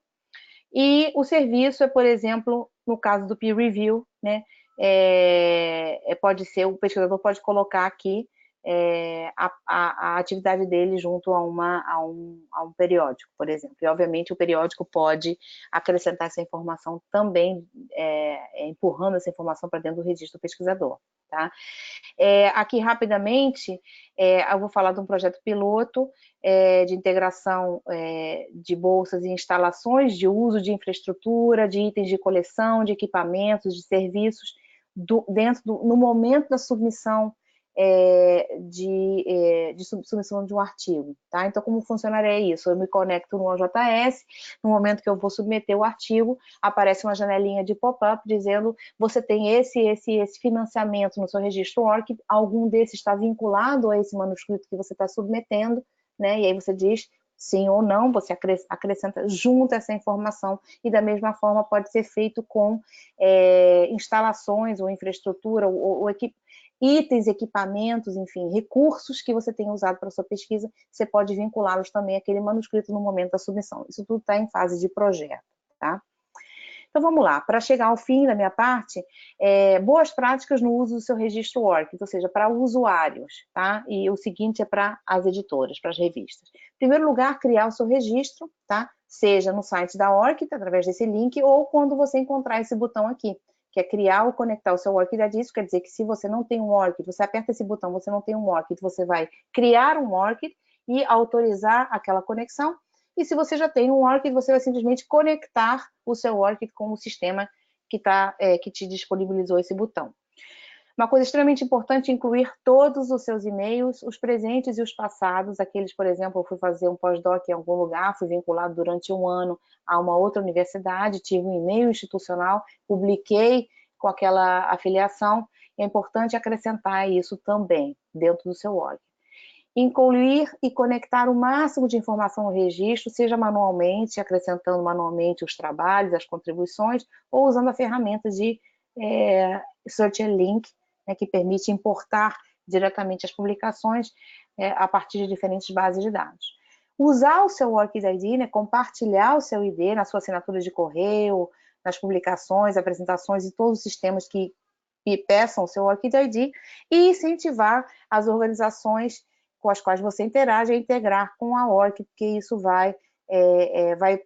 E o serviço é, por exemplo, no caso do peer review, né? Pode ser, o pesquisador pode colocar aqui a atividade dele junto a um periódico, por exemplo. E, obviamente, o periódico pode acrescentar essa informação também, empurrando essa informação para dentro do registro do pesquisador, tá? Aqui, rapidamente, eu vou falar de um projeto piloto de integração de bolsas e instalações, de uso de infraestrutura, de itens de coleção, de equipamentos, de serviços, no momento da submissão de de submissão de um artigo, tá? Então, como funcionaria isso? Eu me conecto no OJS, no momento que eu vou submeter o artigo, aparece uma janelinha de pop-up dizendo você tem esse financiamento no seu registro ORCID, algum desses está vinculado a esse manuscrito que você está submetendo, né? E aí você diz sim ou não, você acrescenta junto essa informação, e da mesma forma pode ser feito com instalações ou infraestrutura ou itens, equipamentos, enfim, recursos que você tenha usado para a sua pesquisa, você pode vinculá-los também àquele manuscrito no momento da submissão. Isso tudo está em fase de projeto, tá? Então, vamos lá. Para chegar ao fim da minha parte, boas práticas no uso do seu registro ORCID, ou seja, para usuários, tá? E o seguinte é para as editoras, para as revistas. Em primeiro lugar, criar o seu registro, tá? Seja no site da ORCID, através desse link, ou quando você encontrar esse botão aqui, que é criar ou conectar o seu ORCID a disco. Quer dizer que se você não tem um ORCID, você aperta esse botão, você não tem um ORCID, você vai criar um ORCID e autorizar aquela conexão. E se você já tem um ORCID, você vai simplesmente conectar o seu ORCID com o sistema que te disponibilizou esse botão. Uma coisa extremamente importante é incluir todos os seus e-mails, os presentes e os passados, aqueles, por exemplo, eu fui fazer um pós-doc em algum lugar, fui vinculado durante um ano a uma outra universidade, tive um e-mail institucional, publiquei com aquela afiliação, é importante acrescentar isso também dentro do seu ORCID. Incluir e conectar o máximo de informação no registro, seja manualmente, acrescentando manualmente os trabalhos, as contribuições, ou usando a ferramenta de Search and Link, né, que permite importar diretamente as publicações a partir de diferentes bases de dados. Usar o seu ORCID ID, né, compartilhar o seu ID na sua assinatura de correio, nas publicações, apresentações e todos os sistemas que peçam o seu ORCID ID, e incentivar as organizações com as quais você interage a integrar com a ORCID, porque isso vai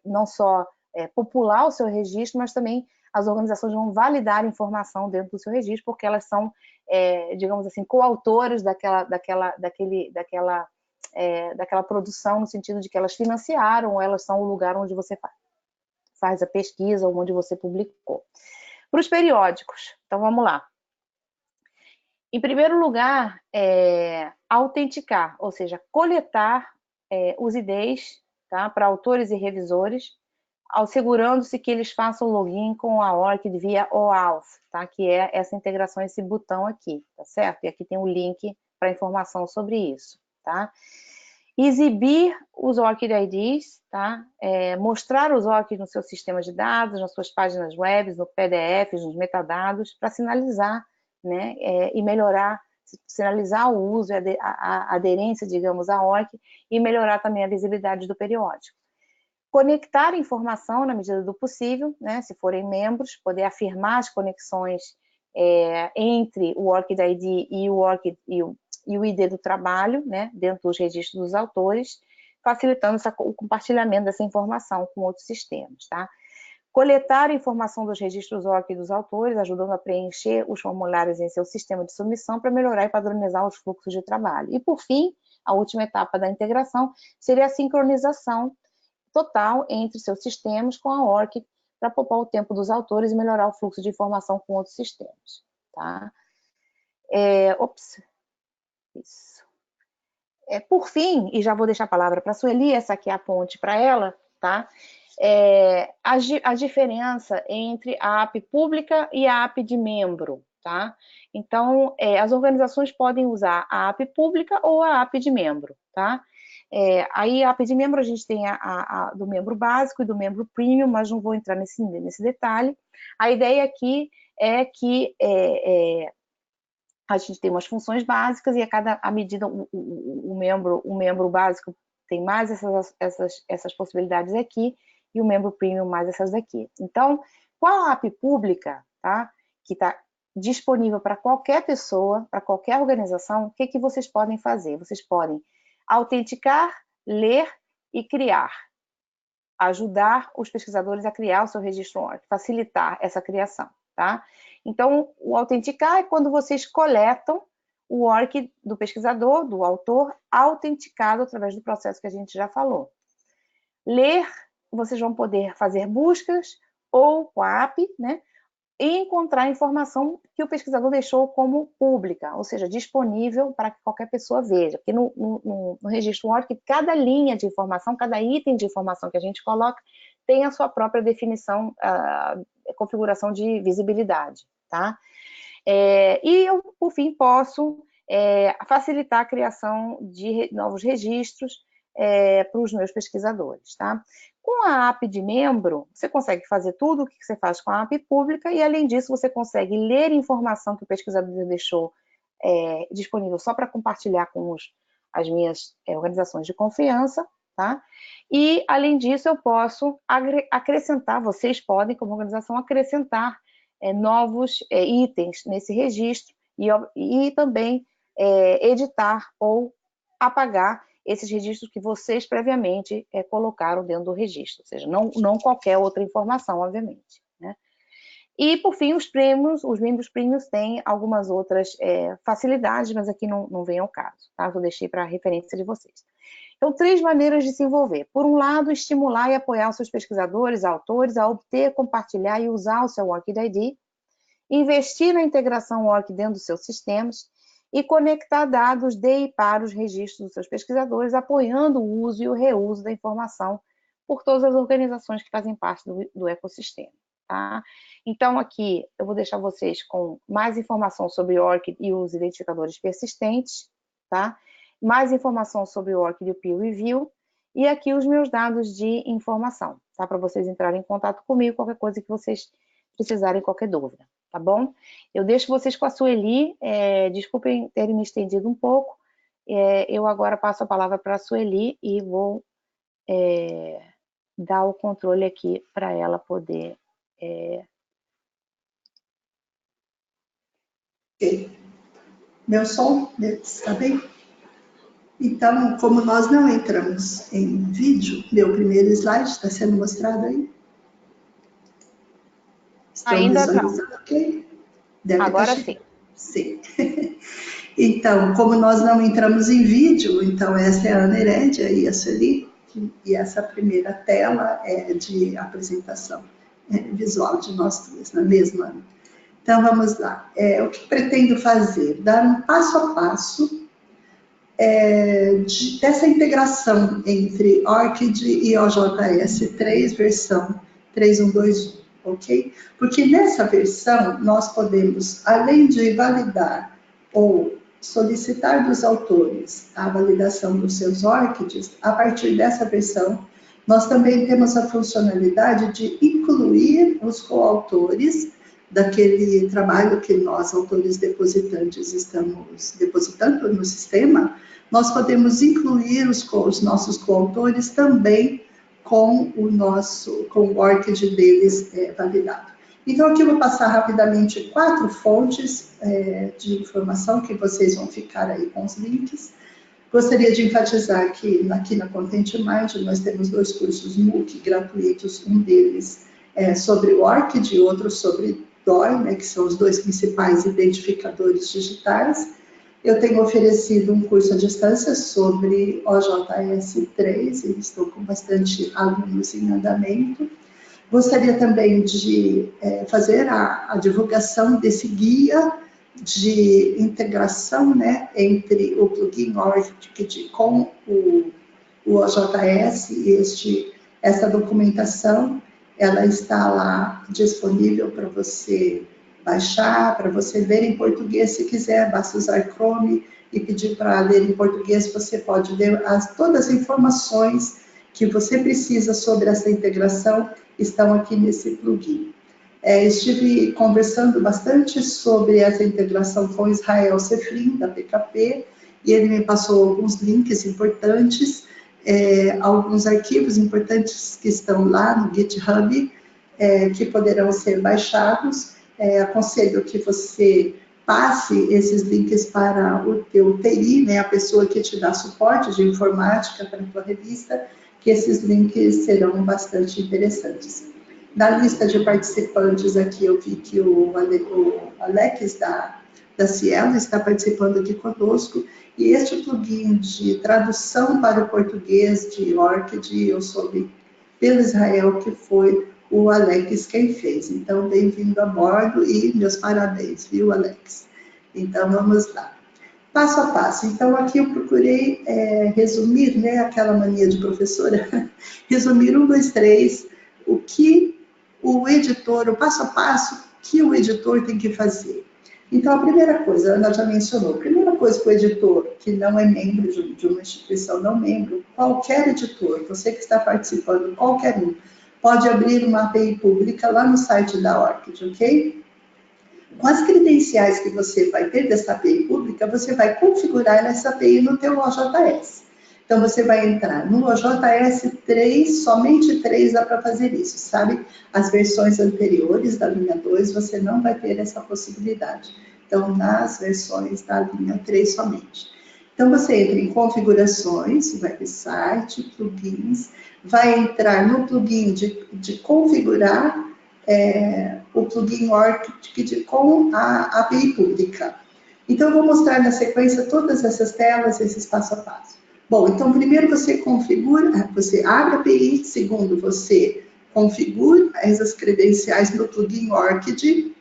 não só popular o seu registro, mas também as organizações vão validar informação dentro do seu registro, porque elas são, digamos assim, coautoras daquela produção, no sentido de que elas financiaram, ou elas são o lugar onde você faz a pesquisa, ou onde você publicou. Para os periódicos, então vamos lá. Em primeiro lugar, autenticar, ou seja, coletar os IDs, tá, para autores e revisores, assegurando-se que eles façam login com a ORCID via OAuth, tá, que é essa integração, esse botão aqui, tá certo? E aqui tem um link para informação sobre isso, tá? Exibir os ORCID IDs, tá? Mostrar os ORCID no seu sistema de dados, nas suas páginas web, no PDF, nos metadados, para sinalizar, né, e melhorar, sinalizar o uso e a aderência, digamos, à ORCID, e melhorar também a visibilidade do periódico. Conectar informação na medida do possível, né, se forem membros, poder afirmar as conexões entre o ORCID ID e o ORCID e o ID do trabalho, né, dentro dos registros dos autores, facilitando o compartilhamento dessa informação com outros sistemas, tá? Coletar a informação dos registros ORCID dos autores, ajudando a preencher os formulários em seu sistema de submissão para melhorar e padronizar os fluxos de trabalho. E, por fim, a última etapa da integração seria a sincronização total entre seus sistemas com a ORCID, para poupar o tempo dos autores e melhorar o fluxo de informação com outros sistemas, tá? Isso. Por fim, e já vou deixar a palavra para a Sueli, essa aqui é a ponte para ela, tá? A diferença entre a APP pública e a APP de membro, tá? Então, as organizações podem usar a APP pública ou a APP de membro, tá? Aí, a APP de membro, a gente tem a do membro básico e do membro premium, mas não vou entrar nesse detalhe. A ideia aqui é que a gente tem umas funções básicas e à medida o membro básico tem mais essas possibilidades aqui e o membro premium mais essas daqui. Então, com a APP pública, tá, que está disponível para qualquer pessoa, para qualquer organização, o que vocês podem fazer? Vocês podem autenticar, ler e criar. Ajudar os pesquisadores a criar o seu registro ORCID, facilitar essa criação, tá? Então, o autenticar é quando vocês coletam o ORCID do pesquisador, do autor, autenticado através do processo que a gente já falou. Ler, vocês vão poder fazer buscas ou com a APP, né? e encontrar a informação que o pesquisador deixou como pública, ou seja, disponível para que qualquer pessoa veja. Porque no registro ORCID, cada linha de informação, cada item de informação que a gente coloca, tem a sua própria definição, configuração de visibilidade, tá? E eu, por fim, posso facilitar a criação de novos registros para os meus pesquisadores, tá? Com a API de membro, você consegue fazer tudo o que você faz com a API pública e, além disso, você consegue ler informação que o pesquisador deixou disponível só para compartilhar com as minhas organizações de confiança, tá? E, além disso, eu posso acrescentar, vocês podem, como organização, acrescentar novos itens nesse registro e também editar ou apagar esses registros que vocês previamente colocaram dentro do registro, ou seja, não qualquer outra informação, obviamente, né? E, por fim, os membros premiums têm algumas outras facilidades, mas aqui não vem ao caso, tá? Eu deixei para a referência de vocês. Então, 3 maneiras de se envolver. Por um lado, estimular e apoiar os seus pesquisadores, autores, a obter, compartilhar e usar o seu ORCID ID, investir na integração ORCID dentro dos seus sistemas, e conectar dados de e para os registros dos seus pesquisadores, apoiando o uso e o reuso da informação por todas as organizações que fazem parte do ecossistema, tá? Então, aqui, eu vou deixar vocês com mais informação sobre o ORCID e os identificadores persistentes, tá? Mais informação sobre o ORCID e o Peer Review, e aqui os meus dados de informação, tá? Para vocês entrarem em contato comigo, qualquer coisa que vocês precisarem, qualquer dúvida. Tá bom? Eu deixo vocês com a Sueli, desculpem terem me estendido um pouco, eu agora passo a palavra para a Sueli e vou dar o controle aqui para ela poder... Meu som está bem? Então, como nós não entramos em vídeo, meu primeiro slide está sendo mostrado aí? Estão ainda visualizando, não. ok? Agora sim. Sim. Então, como nós não entramos em vídeo, então essa é a Ana Herédia e a Sueli, e essa primeira tela é de apresentação visual de nós duas, na mesma. Então, vamos lá. O que pretendo fazer? Dar um passo a passo dessa integração entre ORCID e OJS 3, versão 3121, ok? Porque nessa versão nós podemos, além de validar ou solicitar dos autores a validação dos seus ORCIDs, a partir dessa versão nós também temos a funcionalidade de incluir os coautores daquele trabalho que nós, autores depositantes, estamos depositando no sistema. Nós podemos incluir os nossos coautores também com o ORCID deles validado. Então, aqui eu vou passar rapidamente 4 fontes de informação que vocês vão ficar aí com os links. Gostaria de enfatizar que aqui na ContentMind nós temos 2 cursos MOOC gratuitos, um deles sobre o ORCID e outro sobre DOI, né, que são os 2 principais identificadores digitais. Eu tenho oferecido um curso à distância sobre OJS 3, e estou com bastante alunos em andamento. Gostaria também de fazer a divulgação desse guia de integração, né, entre o plugin ORCID com o OJS, e essa documentação, ela está lá disponível para você baixar, para você ler em português, se quiser, basta usar Chrome e pedir para ler em português, você pode ler todas as informações que você precisa sobre essa integração, estão aqui nesse plugin. Estive conversando bastante sobre essa integração com Israel Sefrin, da PKP, e ele me passou alguns links importantes, alguns arquivos importantes que estão lá no GitHub, que poderão ser baixados. Aconselho que você passe esses links para o teu TI, né, a pessoa que te dá suporte de informática para a tua revista, que esses links serão bastante interessantes. Na lista de participantes aqui, eu vi que o Alex da Cielo está participando aqui conosco, e este plugin de tradução para o português de ORCID eu soube pelo Israel que foi o Alex quem fez. Então, bem-vindo a bordo e meus parabéns, viu, Alex? Então, vamos lá. Passo a passo. Então, aqui eu procurei resumir, né, aquela mania de professora, resumir 1, 2, 3, o que o editor, o passo a passo que o editor tem que fazer. Então, a primeira coisa, a Ana já mencionou, a primeira coisa que o editor, que não é membro de uma instituição não membro, qualquer editor, você que está participando, qualquer um, pode abrir uma API pública lá no site da ORCID, ok? Com as credenciais que você vai ter dessa API pública, você vai configurar essa API no teu OJS. Então, você vai entrar no OJS 3, somente 3 dá para fazer isso, sabe? As versões anteriores da linha 2, você não vai ter essa possibilidade. Então, nas versões da linha 3 somente. Então, você entra em configurações, vai para site, plugins, vai entrar no plugin de configurar o plugin ORCID com a API pública. Então, eu vou mostrar na sequência todas essas telas, esses passo a passo. Bom, então, primeiro você configura, você abre a API, segundo, você configura essas credenciais no plugin ORCID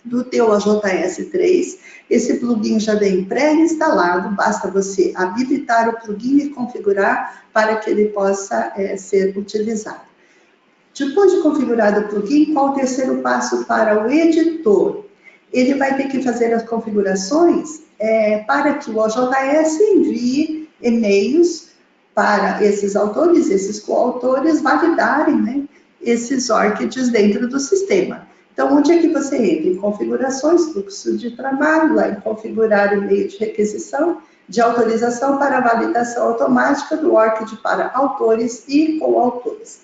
do teu OJS 3. Esse plugin já vem pré-instalado, basta você habilitar o plugin e configurar para que ele possa ser utilizado. Depois de configurado o plugin, qual o terceiro passo para o editor? Ele vai ter que fazer as configurações para que o OJS envie e-mails para esses autores, esses coautores validarem, né, esses ORCIDs dentro do sistema. Então, onde é que você entra? Em configurações, fluxo de trabalho, lá em configurar e-mail de requisição, de autorização para validação automática do ORCID para autores e coautores.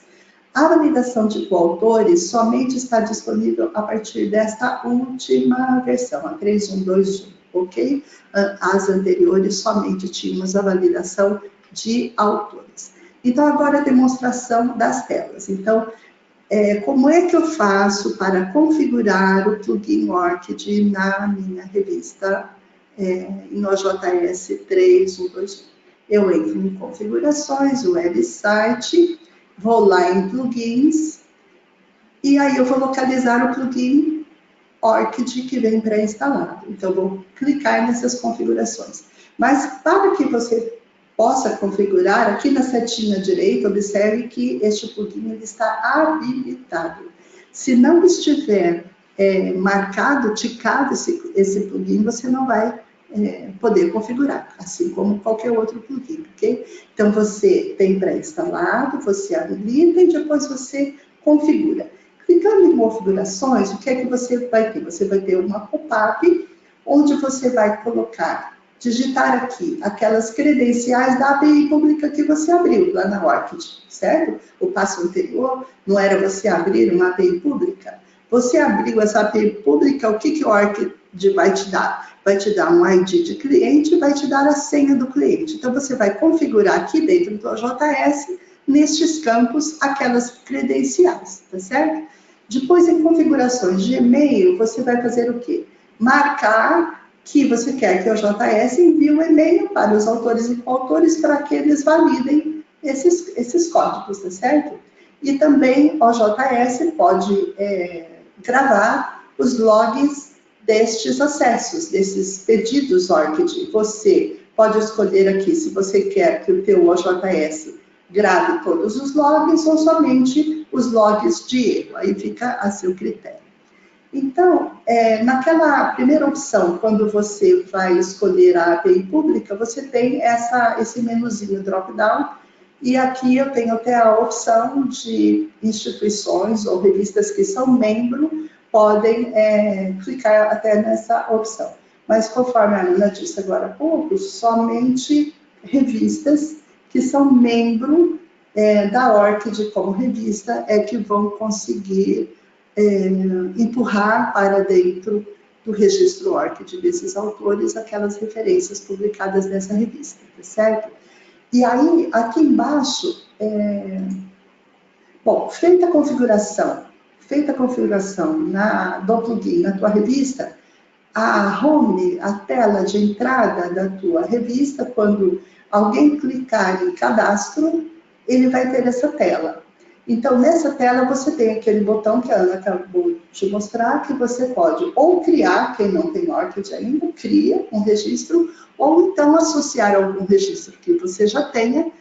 A validação de coautores somente está disponível a partir desta última versão, a 3.1.2.1, ok? As anteriores somente tínhamos a validação de autores. Então, agora a demonstração das telas. Então, como é que eu faço para configurar o plugin ORCID na minha revista em OJS 3.1.2.1? Eu entro em configurações, website, vou lá em plugins, e aí eu vou localizar o plugin ORCID que vem pré-instalado. Então, eu vou clicar nessas configurações. Mas, para que você possa configurar, aqui na setinha direita, observe que este plugin ele está habilitado. Se não estiver marcado, ticado esse plugin, você não vai poder configurar, assim como qualquer outro plugin, ok? Então, você tem pré-instalado, você habilita e depois você configura. Clicando em configurações, o que é que você vai ter? Você vai ter uma pop-up, onde você vai digitar aqui aquelas credenciais da API pública que você abriu lá na ORCID, certo? O passo anterior não era você abrir uma API pública? Você abriu essa API pública, o que o ORCID vai te dar? Vai te dar um ID de cliente e vai te dar a senha do cliente. Então, você vai configurar aqui dentro do OJS, nestes campos, aquelas credenciais, tá certo? Depois, em configurações de e-mail, você vai fazer o quê? Marcar que você quer que o OJS envie um e-mail para os autores e coautores para que eles validem esses códigos, tá certo? E também o OJS pode gravar os logs destes acessos, desses pedidos ORCID. Você pode escolher aqui se você quer que o teu OJS grave todos os logs ou somente os logs de erro. Aí fica a seu critério. Então, naquela primeira opção, quando você vai escolher a API pública, você tem esse menuzinho drop-down, e aqui eu tenho até a opção de instituições ou revistas que são membro, podem clicar até nessa opção. Mas, conforme a Ana disse agora há pouco, somente revistas que são membro da ORCID como revista é que vão conseguir empurrar para dentro do registro ORCID desses autores aquelas referências publicadas nessa revista, tá certo? E aí, aqui embaixo, bom, feita a configuração do plugin na tua revista, a home, a tela de entrada da tua revista, quando alguém clicar em cadastro, ele vai ter essa tela. Então, nessa tela, você tem aquele botão que a Ana acabou de mostrar, que você pode ou criar, quem não tem ORCID ainda, cria um registro, ou então associar algum registro que você já tenha,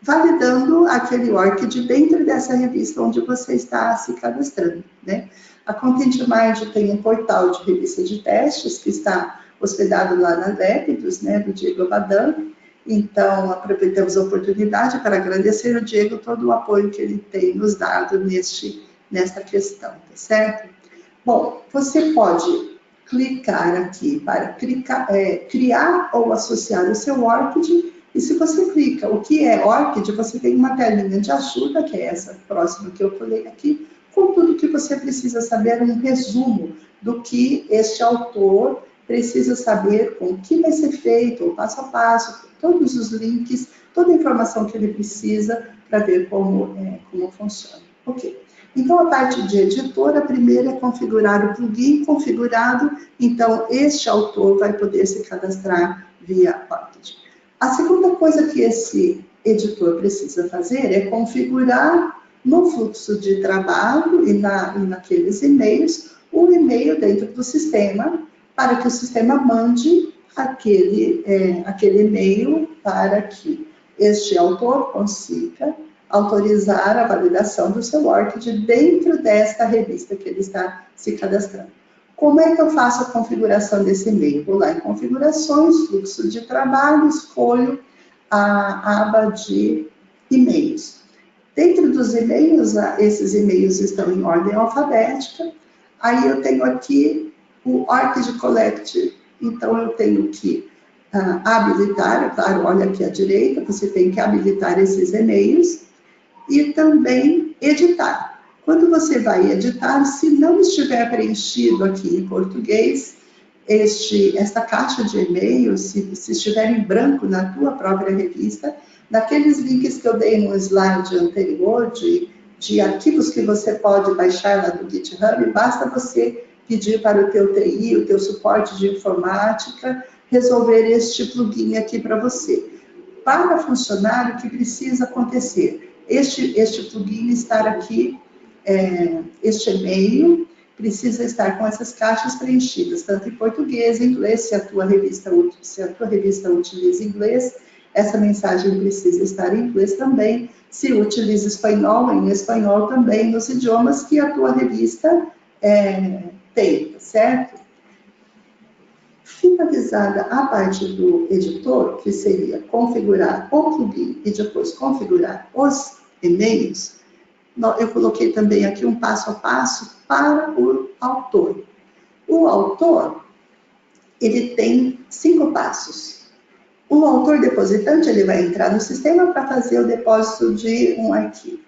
validando aquele ORCID dentro dessa revista onde você está se cadastrando, né? A Content Mind tem um portal de revista de testes que está hospedado lá na Lépidos, né, do Diego Abadan. Então, aproveitamos a oportunidade para agradecer ao Diego todo o apoio que ele tem nos dado nesta questão, tá certo? Bom, você pode clicar aqui para criar ou associar o seu ORCID, e se você clica o que é ORCID, você tem uma telinha de ajuda, que é essa próxima que eu pulei aqui, com tudo que você precisa saber, um resumo do que este autor precisa saber, com o que vai ser feito, o passo a passo, todos os links, toda a informação que ele precisa para ver como funciona. Ok. Então, a parte de editor, a primeira é configurar o plugin configurado, então este autor vai poder se cadastrar via ORCID. A segunda coisa que esse editor precisa fazer é configurar no fluxo de trabalho e naqueles e-mails, o e-mail dentro do sistema, para que o sistema mande aquele e-mail para que este autor consiga autorizar a validação do seu ORCID dentro desta revista que ele está se cadastrando. Como é que eu faço a configuração desse e-mail? Vou lá em configurações, fluxo de trabalho, escolho a aba de e-mails. Dentro dos e-mails, esses e-mails estão em ordem alfabética. Aí eu tenho aqui o ORCID Collect, então eu tenho que habilitar, claro, olha aqui à direita, você tem que habilitar esses e-mails e também editar. Quando você vai editar, se não estiver preenchido aqui em português, esta caixa de e-mail, se estiver em branco na tua própria revista, naqueles links que eu dei no slide anterior, de arquivos que você pode baixar lá do GitHub, basta você pedir para o teu TI, o teu suporte de informática, resolver este plugin aqui para você. Para funcionar, o que precisa acontecer? Este plugin estar aqui, este e-mail precisa estar com essas caixas preenchidas, tanto em português, inglês, se a tua revista utiliza inglês, essa mensagem precisa estar em inglês também, se utiliza espanhol, em espanhol também, nos idiomas que a tua revista tem, certo? Finalizada a parte do editor, que seria configurar o plugin e depois configurar os e-mails, eu coloquei também aqui um passo a passo para o autor. O autor, ele tem 5 passos. O autor depositante, ele vai entrar no sistema para fazer o depósito de um arquivo,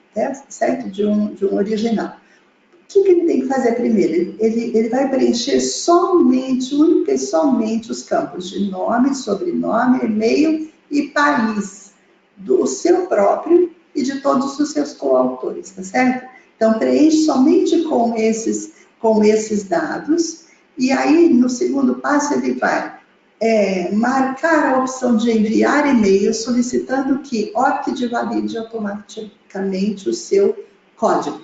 certo? De um original. O que ele tem que fazer primeiro? Ele vai preencher somente, única e somente os campos de nome, sobrenome, e-mail e país do seu próprio e de todos os seus coautores, tá certo? Então, preenche somente com esses dados, e aí, no segundo passo, ele vai marcar a opção de enviar e-mail solicitando que ORCID valide automaticamente o seu código.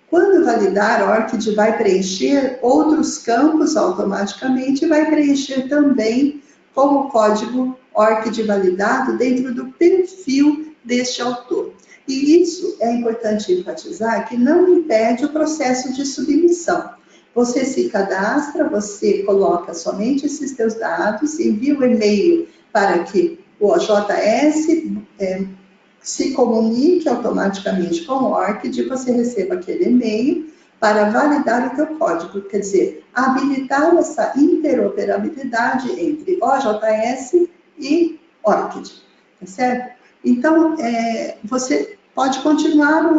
Quando validar, o ORCID vai preencher outros campos automaticamente e vai preencher também com o código ORCID validado dentro do perfil deste autor. E isso é importante enfatizar que não impede o processo de submissão. Você se cadastra, você coloca somente esses teus dados, envia o e-mail para que o OJS se comunique automaticamente com o ORCID e você receba aquele e-mail para validar o teu código, quer dizer, habilitar essa interoperabilidade entre OJS e ORCID, tá certo? Então, você pode continuar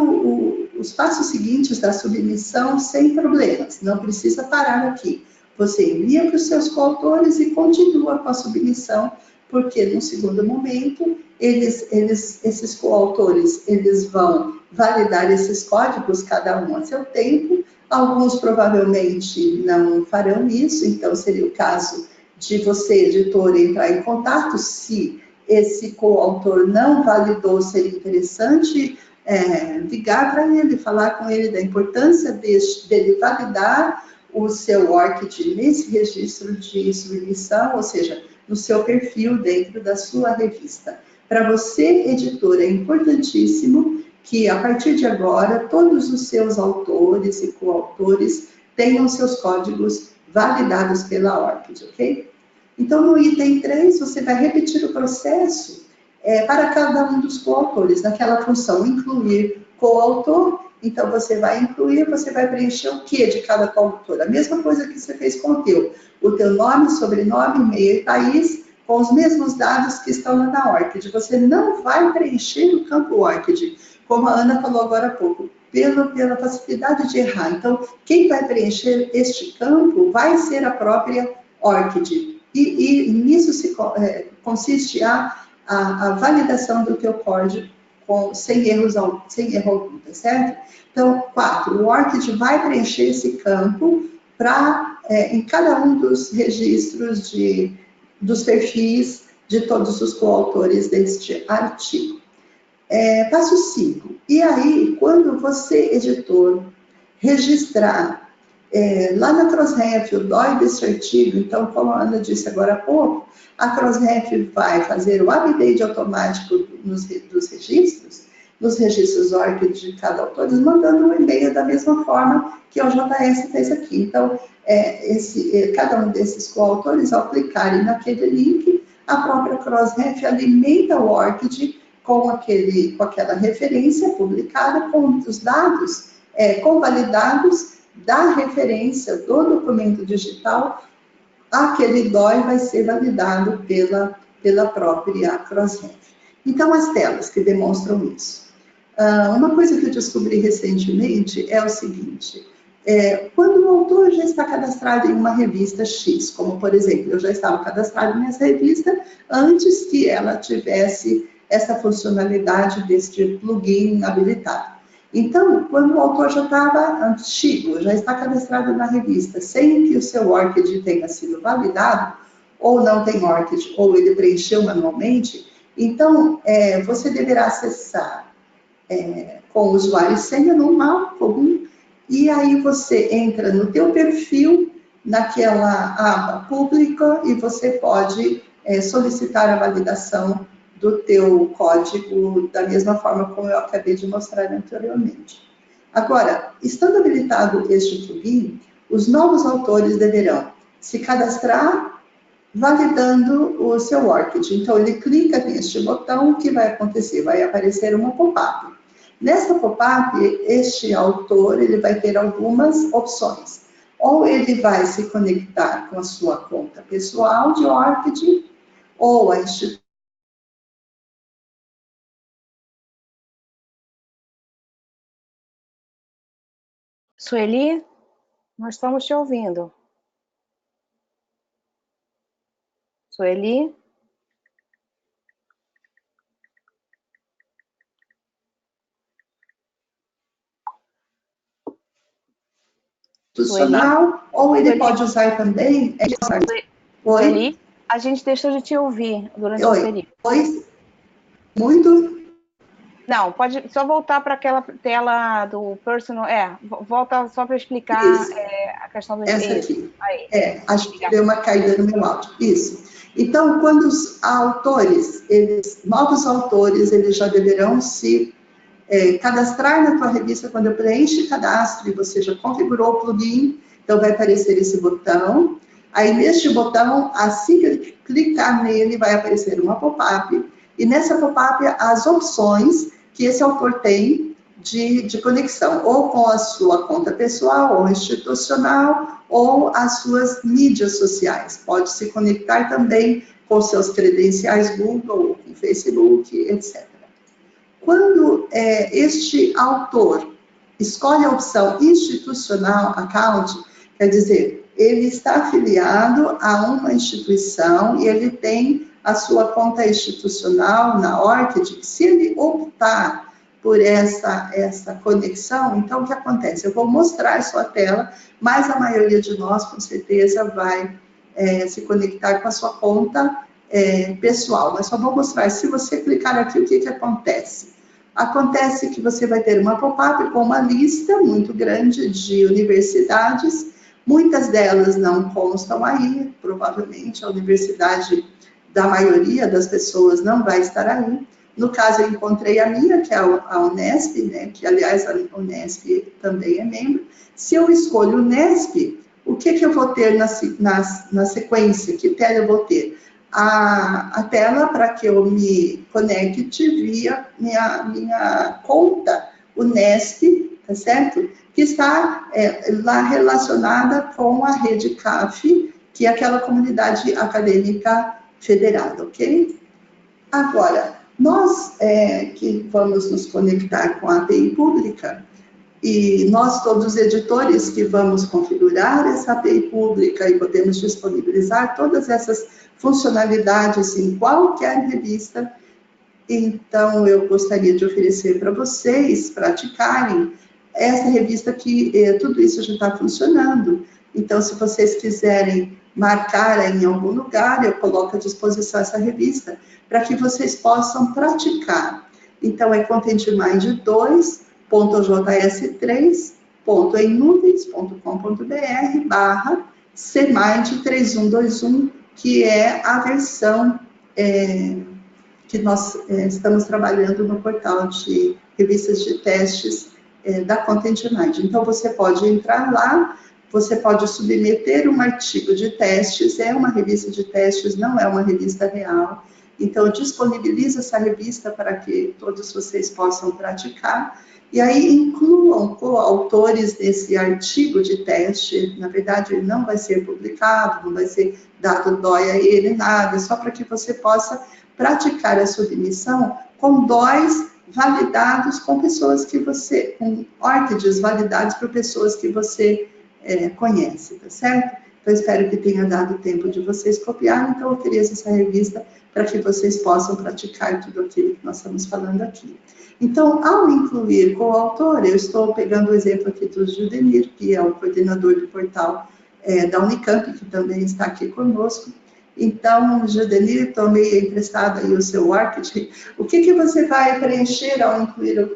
os passos seguintes da submissão sem problemas, não precisa parar aqui. Você envia para os seus coautores e continua com a submissão, porque no segundo momento, esses coautores, eles vão validar esses códigos, cada um a seu tempo. Alguns provavelmente não farão isso, então seria o caso de você, editor, entrar em contato, se esse coautor não validou, seria interessante ligar para ele, falar com ele da importância dele validar o seu ORCID nesse registro de submissão, ou seja, no seu perfil dentro da sua revista. Para você, editor, é importantíssimo que, a partir de agora, todos os seus autores e coautores tenham seus códigos validados pela ORCID, ok? Então, no item 3, você vai repetir o processo para cada um dos coautores, naquela função incluir coautor. Então, você vai incluir, você vai preencher o que de cada coautor? A mesma coisa que você fez com o teu nome, sobrenome, e-mail e país, com os mesmos dados que estão lá na ORCID. Você não vai preencher o campo ORCID, como a Ana falou agora há pouco, pela facilidade de errar. Então, quem vai preencher este campo vai ser a própria ORCID. E nisso consiste a validação do teu código sem erro algum, tá certo? Então, 4, o ORCID vai preencher esse campo em cada um dos registros dos perfis de todos os coautores deste artigo. Passo 5. E aí, quando você, editor, registrar lá na Crossref o DOI desse artigo, então, como a Ana disse agora há pouco, a Crossref vai fazer o update automático dos registros, nos registros ORCID de cada autor, mandando um e-mail da mesma forma que o JS fez aqui. Então, cada um desses coautores, ao clicarem naquele link, a própria Crossref alimenta o ORCID com aquela referência publicada, com os dados convalidados da referência do documento digital. Aquele DOI vai ser validado pela própria Crossref. Então, as telas que demonstram isso. Uma coisa que eu descobri recentemente é o seguinte: quando o autor já está cadastrado em uma revista X, como, por exemplo, eu já estava cadastrado nessa revista antes que ela tivesse essa funcionalidade deste plugin habilitado. Então, quando o autor já estava antigo, já está cadastrado na revista, sem que o seu ORCID tenha sido validado, ou não tem ORCID, ou ele preencheu manualmente, então, você deverá acessar com o usuário e senha normal, comum, e aí você entra no teu perfil, naquela aba pública, e você pode solicitar a validação do teu código da mesma forma como eu acabei de mostrar anteriormente. Agora, estando habilitado este plugin, os novos autores deverão se cadastrar validando o seu ORCID. Então, ele clica neste botão, o que vai acontecer? Vai aparecer uma pop-up. Nessa pop-up, este autor ele vai ter algumas opções. Ou ele vai se conectar com a sua conta pessoal de ORCID, ou a instituição. Sueli, nós estamos te ouvindo. Sueli? Institucional, ou ele pode usar também... Sueli, a gente deixou de te ouvir durante o período. Oi? Muito? Não, pode só voltar para aquela tela do personal. Volta só para explicar a questão do essa aqui. Acho que deu uma caída no meu áudio. Isso. Então, quando os autores, novos autores, eles já deverão se cadastrar na tua revista. Quando eu preenche cadastro e você já configurou o plugin, então vai aparecer esse botão. Aí, neste botão, assim que clicar nele, vai aparecer uma pop-up. E nessa pop-up, as opções que esse autor tem de conexão, ou com a sua conta pessoal, ou institucional, ou as suas mídias sociais. Pode se conectar também com seus credenciais Google, com Facebook, etc. Quando este autor escolhe a opção institucional account, quer dizer, ele está afiliado a uma instituição e ele tem a sua conta institucional na ORCID. Se ele optar por essa conexão, então o que acontece? Eu vou mostrar a sua tela, mas a maioria de nós, com certeza, vai se conectar com a sua conta pessoal, mas só vou mostrar. Se você clicar aqui, o que acontece? Acontece que você vai ter uma pop-up com uma lista muito grande de universidades, muitas delas não constam aí, provavelmente a universidade da maioria das pessoas não vai estar aí. No caso, eu encontrei a minha, que é a Unesp, né, que, aliás, a Unesp também é membro. Se eu escolho Unesp, o que eu vou ter na sequência? Que tela eu vou ter? A tela para que eu me conecte via minha conta Unesp, tá certo? Que está lá relacionada com a rede CAF, que é aquela comunidade acadêmica federada, ok? Agora, nós que vamos nos conectar com a API pública, e nós todos os editores que vamos configurar essa API pública e podemos disponibilizar todas essas funcionalidades em qualquer revista, então eu gostaria de oferecer para vocês praticarem essa revista que tudo isso já está funcionando. Então, se vocês quiserem marcar em algum lugar, eu coloco à disposição essa revista para que vocês possam praticar. Então, é contentmind2.js3.enuvens.com.br/cmind3121, que é a versão que nós estamos trabalhando no portal de revistas de testes da Content Mind. Então, você pode entrar lá, você pode submeter um artigo de testes, é uma revista de testes, não é uma revista real. Então, eu disponibilizo essa revista para que todos vocês possam praticar. E aí, incluam coautores desse artigo de teste. Na verdade, ele não vai ser publicado, não vai ser dado DOI a ele, nada, só para que você possa praticar a submissão com DOIs validados com pessoas que você, com ORCIDs validados por pessoas que você conhece, tá certo? Então, espero que tenha dado tempo de vocês copiarem, então eu ofereço essa revista para que vocês possam praticar tudo aquilo que nós estamos falando aqui. Então, ao incluir coautor, eu estou pegando o exemplo aqui do Judenir, que é o coordenador do portal da Unicamp, que também está aqui conosco. Então, Judenir, tomei emprestado aí o seu ORCID. O que você vai preencher ao incluir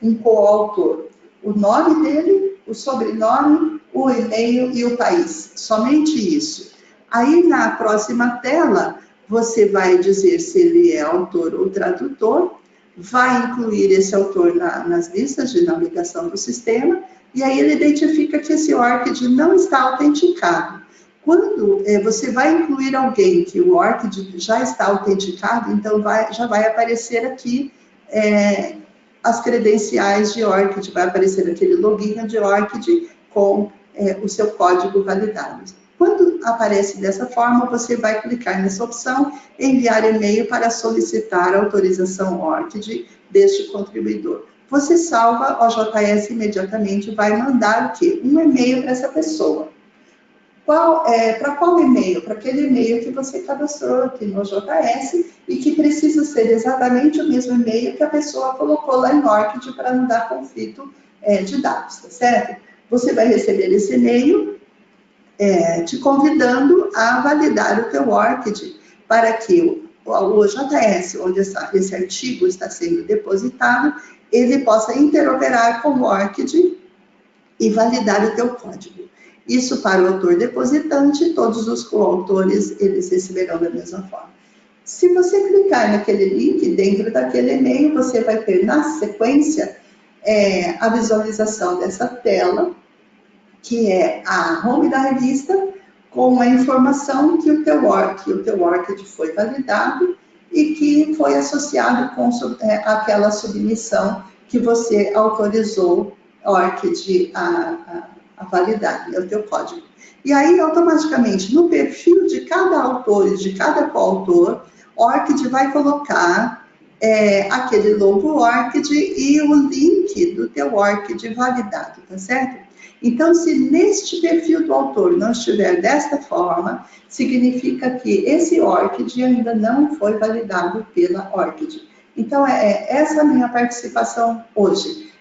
um coautor? O nome dele, o sobrenome, o e-mail e o país. Somente isso. Aí, na próxima tela, você vai dizer se ele é autor ou tradutor, vai incluir esse autor nas listas de navegação do sistema, e aí ele identifica que esse ORCID não está autenticado. Quando você vai incluir alguém que o ORCID já está autenticado, então já vai aparecer aqui as credenciais de ORCID, vai aparecer aquele login de ORCID com o seu código validado. Quando aparece dessa forma, você vai clicar nessa opção, enviar e-mail para solicitar a autorização ORCID deste contribuidor. Você salva, o OJS imediatamente vai mandar o quê? Um e-mail para essa pessoa. Para qual e-mail? Para aquele e-mail que você cadastrou aqui no OJS e que precisa ser exatamente o mesmo e-mail que a pessoa colocou lá em ORCID para não dar conflito de dados, tá certo? Você vai receber esse e-mail te convidando a validar o teu ORCID para que o OJS, onde esse artigo está sendo depositado, ele possa interoperar com o ORCID e validar o teu código. Isso para o autor depositante, todos os coautores, eles receberão da mesma forma. Se você clicar naquele link, dentro daquele e-mail, você vai ter na sequência a visualização dessa tela, que é a home da revista, com a informação que o teu ORCID foi validado e que foi associado com aquela submissão que você autorizou ORCID a validar, o teu código. E aí, automaticamente, no perfil de cada autor e de cada coautor, ORCID vai colocar aquele logo ORCID e o link do teu ORCID validado, tá certo? Então, se neste perfil do autor não estiver desta forma, significa que esse ORCID ainda não foi validado pela ORCID. Então, essa é a minha participação hoje.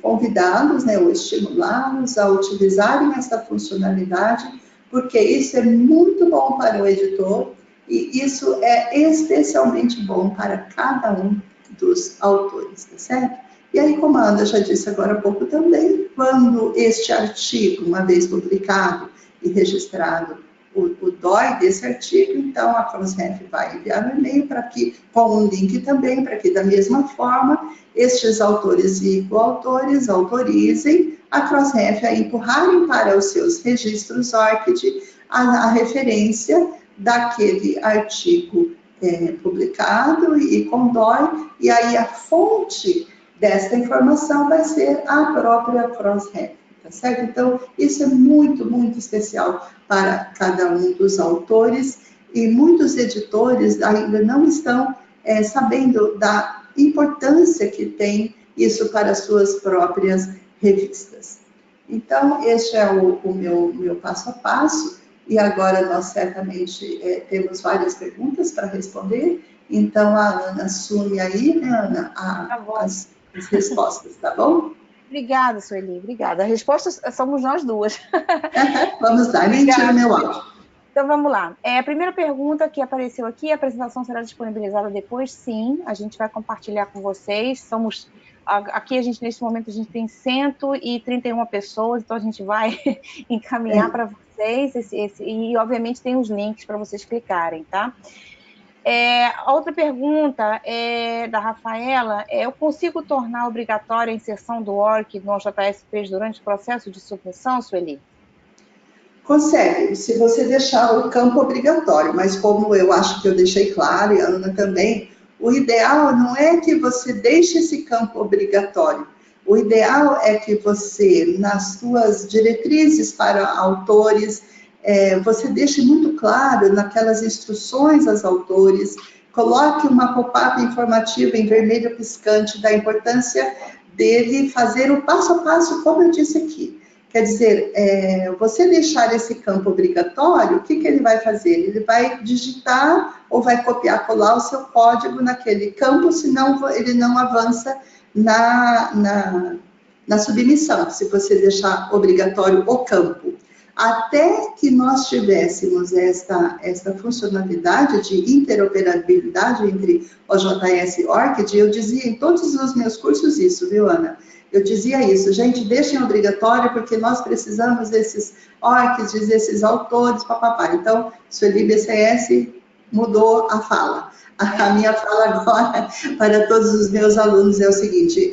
Convidá-los, ou estimulá-los a utilizarem essa funcionalidade, porque isso é muito bom para o editor, E isso é especialmente bom para cada um dos autores, tá certo? E aí, como a Ana já disse agora há pouco também, quando este artigo, uma vez publicado e registrado o DOI desse artigo, então a Crossref vai enviar um e-mail para que, com um link também, para que da mesma forma estes autores e coautores autorizem a Crossref a empurrarem para os seus registros ORCID a referência daquele artigo publicado e com DOI, e aí a fonte desta informação vai ser a própria Crossref, tá certo? Então, isso é muito, muito especial para cada um dos autores, e muitos editores ainda não estão sabendo da importância que tem isso para as suas próprias revistas. Então, este é o meu passo a passo, e agora nós certamente temos várias perguntas para responder, então a Ana assume aí, né, Ana, as respostas, tá bom? Obrigada, Sueli, obrigada. A resposta somos nós duas. Vamos lá, nem tira meu áudio. Então, vamos lá. A primeira pergunta que apareceu aqui, a apresentação será disponibilizada depois? Sim, a gente vai compartilhar com vocês. Aqui, nesse momento, a gente tem 131 pessoas, então a gente vai encaminhar para vocês, e, obviamente, tem os links para vocês clicarem, tá? A outra pergunta é da Rafaela, eu consigo tornar obrigatória a inserção do ORC no JSP durante o processo de submissão, Sueli? Consegue, se você deixar o campo obrigatório, mas como eu acho que eu deixei claro, e a Ana também, o ideal não é que você deixe esse campo obrigatório. O ideal é que você, nas suas diretrizes para autores, você deixe muito claro naquelas instruções aos autores, coloque uma pop-up informativa em vermelho piscante da importância dele fazer o passo a passo, como eu disse aqui. Quer dizer, você deixar esse campo obrigatório, o que ele vai fazer? Ele vai digitar ou vai copiar, colar o seu código naquele campo, senão ele não avança na submissão, se você deixar obrigatório o campo. Até que nós tivéssemos esta funcionalidade de interoperabilidade entre OJS e ORCID, eu dizia em todos os meus cursos isso, viu, Ana? Eu dizia isso, gente, deixem obrigatório, porque nós precisamos desses ORCIDs, desses autores, papapá. Então, Sueli BCS mudou a fala. A minha fala agora para todos os meus alunos é o seguinte,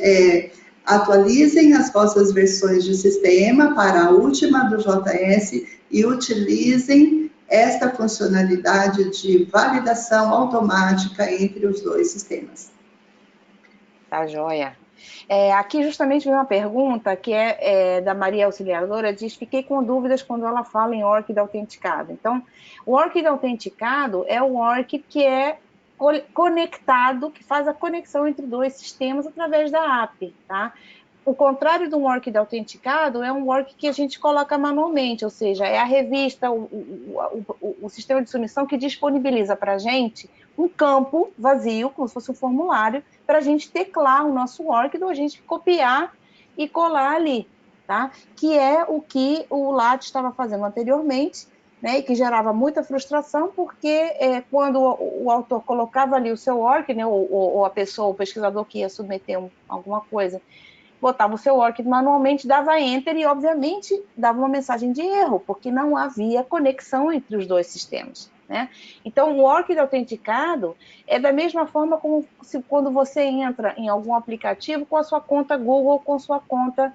atualizem as vossas versões de sistema para a última do JS e utilizem esta funcionalidade de validação automática entre os dois sistemas. Tá joia. Aqui justamente veio uma pergunta que é da Maria Auxiliadora, diz, fiquei com dúvidas quando ela fala em ORCID autenticado. Então, o ORCID autenticado é o ORCID que é conectado, que faz a conexão entre dois sistemas através da API, tá? O contrário do ORCID autenticado é um ORCID que a gente coloca manualmente, ou seja, é a revista, o sistema de submissão que disponibiliza para a gente um campo vazio, como se fosse um formulário, para a gente teclar o nosso ORCID ou a gente copiar e colar ali, tá? Que é o que o LAT estava fazendo anteriormente, né, e que gerava muita frustração, porque quando o autor colocava ali o seu ORCID, né, ou a pessoa, o pesquisador que ia submeter alguma coisa, botava o seu ORCID manualmente, dava Enter e, obviamente, dava uma mensagem de erro, porque não havia conexão entre os dois sistemas, né? Então, o ORCID autenticado é da mesma forma como quando você entra em algum aplicativo com a sua conta Google, com sua conta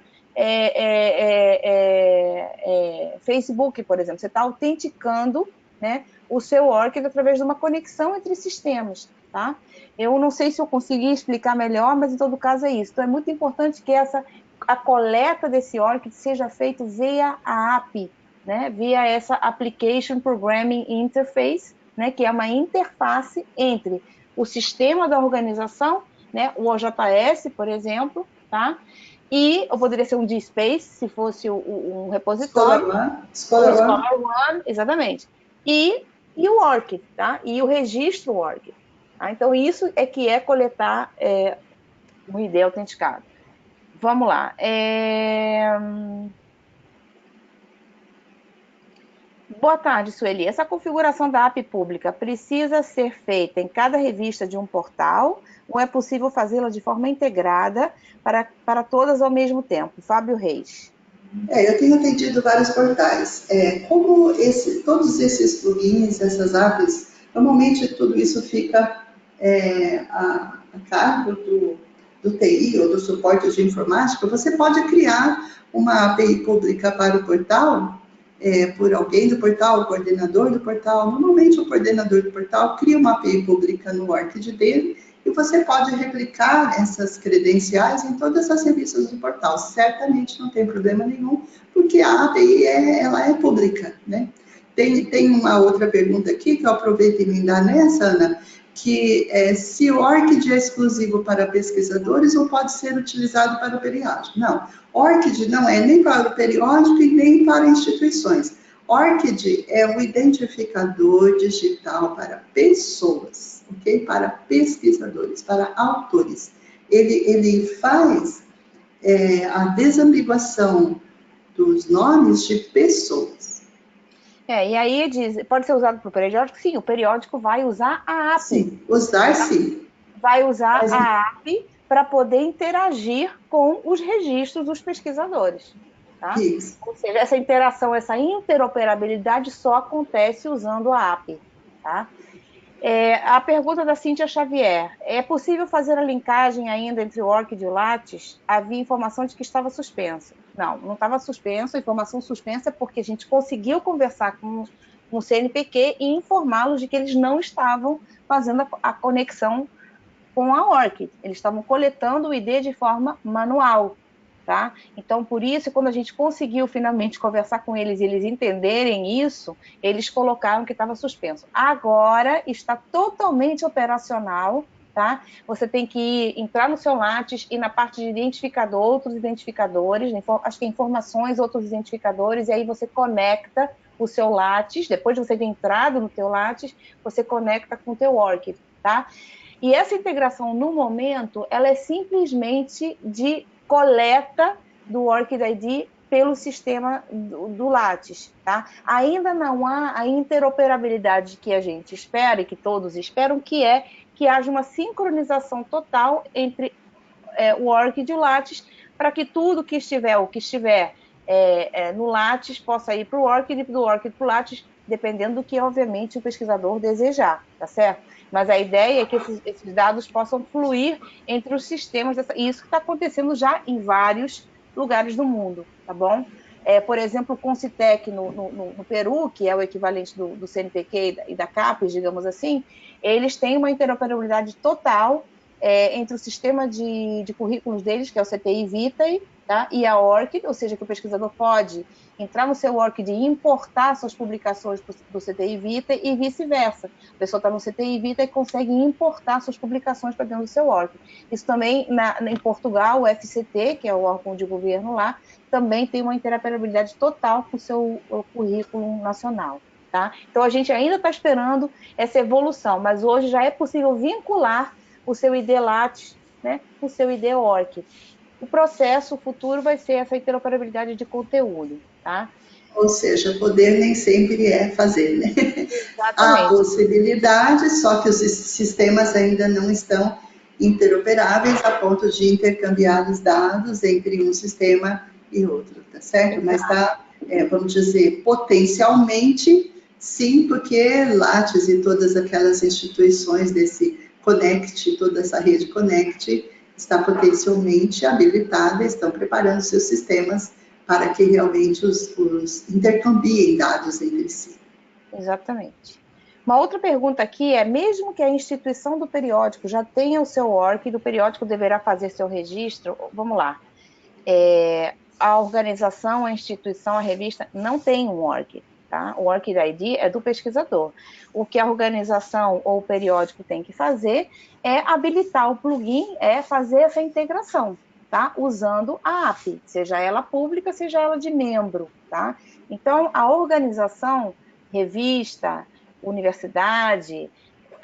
Facebook, por exemplo. Você está autenticando, né, o seu ORCID através de uma conexão entre sistemas, tá? Eu não sei se eu consegui explicar melhor, mas em todo caso é isso. Então, é muito importante que a coleta desse ORCID seja feita via a API, né? Via essa Application Programming Interface, né? Que é uma interface entre o sistema da organização, né? O OJS, por exemplo, tá? E ou poderia ser um DSpace, se fosse um repositório. Scholar One, exatamente. E o ORCID, tá? E o registro ORCID. Tá? Então, isso é que é coletar um ID autenticado. Vamos lá. Boa tarde, Sueli. Essa configuração da app pública precisa ser feita em cada revista de um portal ou é possível fazê-la de forma integrada para todas ao mesmo tempo? Fábio Reis. Eu tenho atendido vários portais. Todos esses plugins, essas apps, normalmente tudo isso fica a cargo do TI ou do suporte de informática. Você pode criar uma API pública para o portal, por alguém do portal, o coordenador do portal. Normalmente o coordenador do portal cria uma API pública no Orchid dele e você pode replicar essas credenciais em todas as revistas do portal. Certamente não tem problema nenhum, porque a API ela é pública, né? Tem uma outra pergunta aqui que eu aproveito e emendar nessa, Ana, que se o ORCID é exclusivo para pesquisadores ou pode ser utilizado para o periódico. Não, ORCID não é nem para o periódico e nem para instituições. ORCID é um identificador digital para pessoas, ok? Para pesquisadores, para autores. Ele faz a desambiguação dos nomes de pessoas. E aí diz, pode ser usado para o periódico? Sim, o periódico vai usar a app. Sim, usar sim. Vai usar a app para poder interagir com os registros dos pesquisadores. Tá? Isso. Ou seja, essa interação, essa interoperabilidade só acontece usando a app. Tá? A pergunta da Cíntia Xavier: é possível fazer a linkagem ainda entre o ORCID e o Lattes? Havia informação de que estava suspenso. Não estava suspenso. A informação suspensa é porque a gente conseguiu conversar com o CNPq e informá-los de que eles não estavam fazendo a conexão com a ORCID. Eles estavam coletando o ID de forma manual. Tá? Então, por isso, quando a gente conseguiu finalmente conversar com eles e eles entenderem isso, eles colocaram que estava suspenso. Agora está totalmente operacional, tá? Você tem que entrar no seu Lattes e na parte de identificador, outros identificadores, acho que é informações, outros identificadores, e aí você conecta o seu Lattes, depois de você ter entrado no teu Lattes, você conecta com o teu ORCID, tá? E essa integração, no momento, ela é simplesmente de coleta do ORCID ID pelo sistema do Lattes, tá? Ainda não há a interoperabilidade que a gente espera e que todos esperam, que é que haja uma sincronização total entre o ORCID e o Lattes, para que tudo que estiver no Lattes possa ir para o ORCID e do ORCID para o Lattes, dependendo do que, obviamente, o pesquisador desejar, tá certo? Mas a ideia é que esses dados possam fluir entre os sistemas, e isso está acontecendo já em vários lugares do mundo, tá bom? Por exemplo, o Concitec no Peru, que é o equivalente do CNPq e da CAPES, digamos assim, eles têm uma interoperabilidade total entre o sistema de currículos deles, que é o CTI Vitae, tá? E a ORCID, ou seja, que o pesquisador pode entrar no seu ORCID e importar suas publicações do CTI Vitae e vice-versa. A pessoa está no CTI Vitae e consegue importar suas publicações para dentro do seu ORCID. Isso também, em Portugal, o FCT, que é o órgão de governo lá, também tem uma interoperabilidade total com o seu currículo nacional. Tá? Então, a gente ainda está esperando essa evolução, mas hoje já é possível vincular o seu ID Lattes, né, com o seu ID ORCID. O processo futuro vai ser essa interoperabilidade de conteúdo, tá? Ou seja, poder nem sempre é fazer, né? Exatamente. Há possibilidades, só que os sistemas ainda não estão interoperáveis a ponto de intercambiar os dados entre um sistema e outro, tá certo? Mas está, vamos dizer, potencialmente, sim, porque Lattes e todas aquelas instituições desse Connect, toda essa rede Connect, está potencialmente habilitada, estão preparando seus sistemas para que realmente os intercambiem dados entre si. Exatamente. Uma outra pergunta aqui é, mesmo que a instituição do periódico já tenha o seu ORCID, o periódico deverá fazer seu registro? Vamos lá. A organização, a instituição, a revista não tem um ORCID. Tá? O ORCID ID é do pesquisador. O que a organização ou o periódico tem que fazer é habilitar o plugin, fazer essa integração, tá? Usando a API, seja ela pública, seja ela de membro. Tá? Então, a organização, revista, universidade,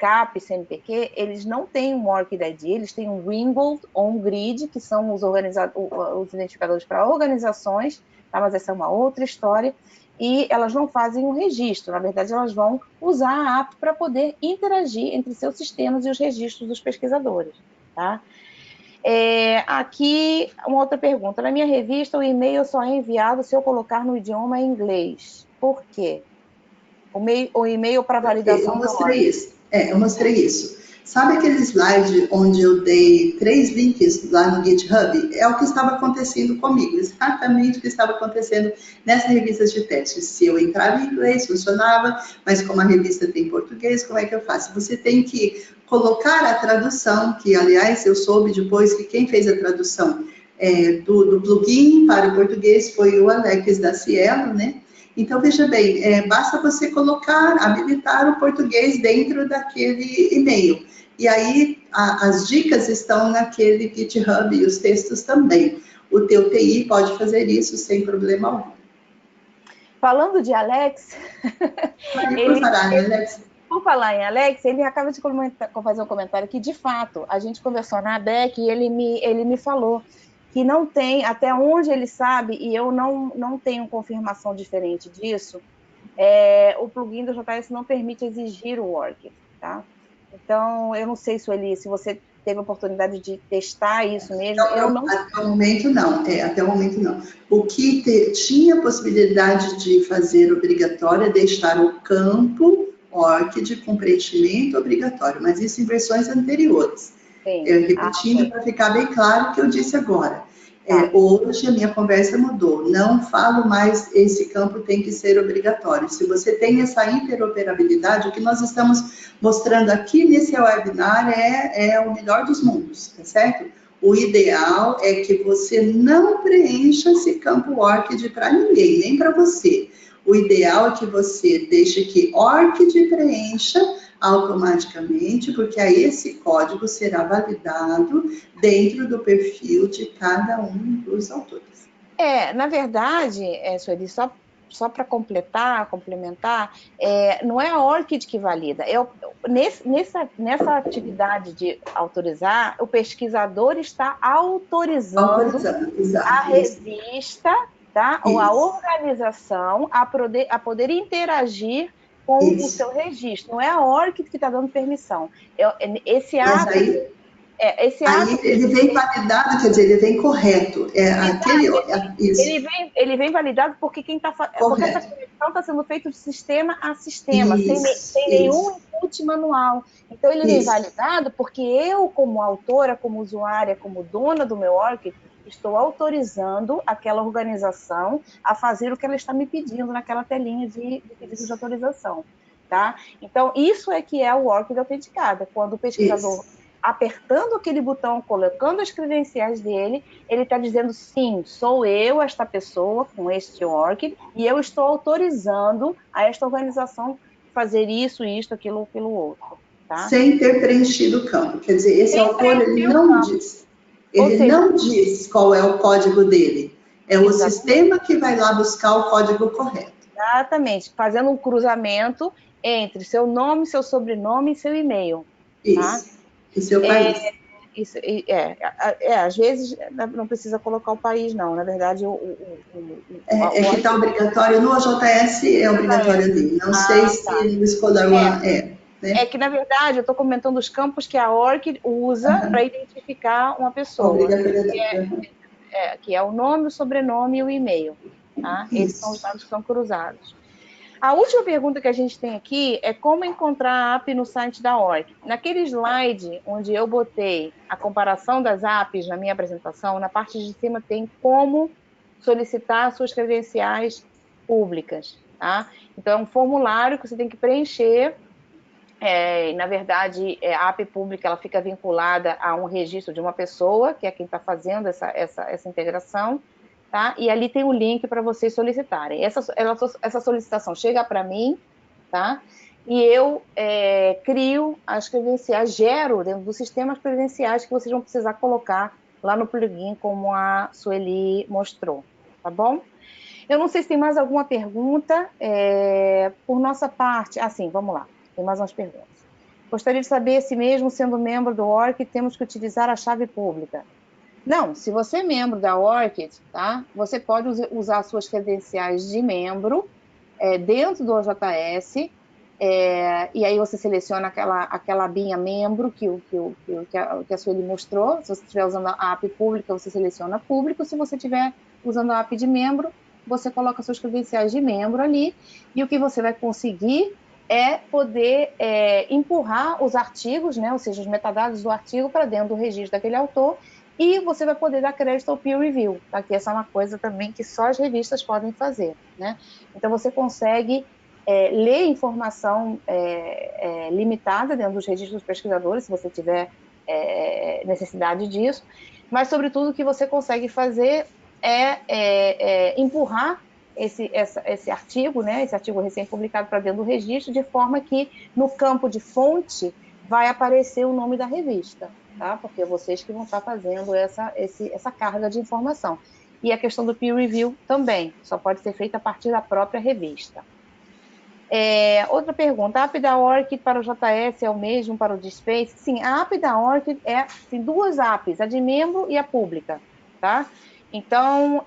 CAP, CNPq, eles não têm um ORCID ID, eles têm um Ringgold ou um GRID, que são os identificadores para organizações, tá? Mas essa é uma outra história. e elas não fazem um registro. Na verdade, elas vão usar a app para poder interagir entre seus sistemas e os registros dos pesquisadores, tá? Aqui, uma outra pergunta. Na minha revista, o e-mail só é enviado se eu colocar no idioma inglês. Por quê? O e-mail para validação do mostrei isso. Eu mostrei isso. Sabe aquele slide onde eu dei 3 links lá no GitHub? É o que estava acontecendo comigo, exatamente o que estava acontecendo nessas revistas de teste. Se eu entrava em inglês, funcionava, mas como a revista tem português, como é que eu faço? Você tem que colocar a tradução, que aliás eu soube depois que quem fez a tradução do plugin para o português foi o Alex da Cielo, né? Então, veja bem, basta você colocar, habilitar o português dentro daquele e-mail. E aí, as dicas estão naquele GitHub e os textos também. O teu TI pode fazer isso sem problema algum. Falando de Alex... Alex. Por falar em Alex, ele acaba de fazer um comentário que, de fato, a gente conversou na ABEC e ele me falou que não tem, até onde ele sabe, e eu não tenho confirmação diferente disso, o plugin do JS não permite exigir o ORCID, tá? Então, eu não sei, Sueli, se você teve a oportunidade de testar isso mesmo, eu não... Até o momento, não. Até o momento, não. O que tinha possibilidade de fazer obrigatório é deixar o campo ORCID com preenchimento obrigatório, mas isso em versões anteriores. Sim. Repetindo para ficar bem claro o que eu disse agora. Hoje a minha conversa mudou. Não falo mais esse campo tem que ser obrigatório. Se você tem essa interoperabilidade, o que nós estamos mostrando aqui nesse webinar é o melhor dos mundos, tá certo? O ideal é que você não preencha esse campo ORCID para ninguém, nem para você. O ideal é que você deixe que ORCID preencha automaticamente, porque aí esse código será validado dentro do perfil de cada um dos autores. Na verdade, Sueli, só para complementar, não é a ORCID que valida. Nessa atividade de autorizar, o pesquisador está autorizando a revista, tá? Ou a organização a poder interagir com o seu registro. Não é a ORCID que está dando permissão. Esse ato... Aí ele vem validado, quer dizer, ele vem correto. Ele vem validado porque porque essa conexão está sendo feita de sistema a sistema, sem nenhum input manual. Então, ele vem validado porque eu, como autora, como usuária, como dona do meu ORCID, estou autorizando aquela organização a fazer o que ela está me pedindo naquela telinha de pedido de autorização. Tá? Então, isso é que é o ORCID autenticado, quando o pesquisador... apertando aquele botão, colocando as credenciais dele, ele está dizendo, sim, sou eu, esta pessoa, com este ORCID, e eu estou autorizando a esta organização fazer isso, aquilo outro. Tá? Sem ter preenchido o campo. Quer dizer, esse autor, ele não diz. Ele não diz qual é o código dele. É o sistema que vai lá buscar o código correto. Exatamente. Fazendo um cruzamento entre seu nome, seu sobrenome e seu e-mail. Isso. Tá? E seu país. Às vezes não precisa colocar o país, não. Na verdade, que está obrigatório no OJS, é obrigatório ali. Não sei se no Scholar One né? Que, na verdade, eu estou comentando os campos que a ORCID usa para identificar uma pessoa. Que é o nome, o sobrenome e o e-mail. Tá? Esses são os dados que são cruzados. A última pergunta que a gente tem aqui é como encontrar a app no site da ORCID. Naquele slide onde eu botei a comparação das apps na minha apresentação, na parte de cima tem como solicitar suas credenciais públicas. Tá? Então, é um formulário que você tem que preencher. Na verdade, a app pública ela fica vinculada a um registro de uma pessoa, que é quem está fazendo essa integração. Tá? E ali tem um link para vocês solicitarem. Essa solicitação chega para mim, tá? E eu crio as credenciais, gero dentro do sistema as credenciais que vocês vão precisar colocar lá no plugin, como a Sueli mostrou, tá bom? Eu não sei se tem mais alguma pergunta por nossa parte. Sim, vamos lá, tem mais umas perguntas. Gostaria de saber se mesmo sendo membro do ORCID temos que utilizar a chave pública. Não, se você é membro da ORCID, tá? Você pode usar suas credenciais de membro, dentro do OJS, e aí você seleciona aquela abinha membro que a Sueli mostrou. Se você estiver usando a app pública, você seleciona público. Se você estiver usando a app de membro, você coloca suas credenciais de membro ali, e o que você vai conseguir é poder empurrar os artigos, né, ou seja, os metadados do artigo para dentro do registro daquele autor, e você vai poder dar crédito ao peer review, tá? Que essa é uma coisa também que só as revistas podem fazer, né? Então você consegue ler informação limitada dentro dos registros dos pesquisadores, se você tiver necessidade disso, mas, sobretudo, o que você consegue fazer empurrar esse artigo, né, esse artigo recém-publicado para dentro do registro, de forma que, no campo de fonte, vai aparecer o nome da revista, tá? Porque é vocês que vão estar fazendo essa carga de informação. E a questão do peer review também, só pode ser feita a partir da própria revista. Outra pergunta, a app da ORCID para o JS é o mesmo para o DSpace? Sim, a app da ORCID tem duas apps, a de membro e a pública, tá? Então,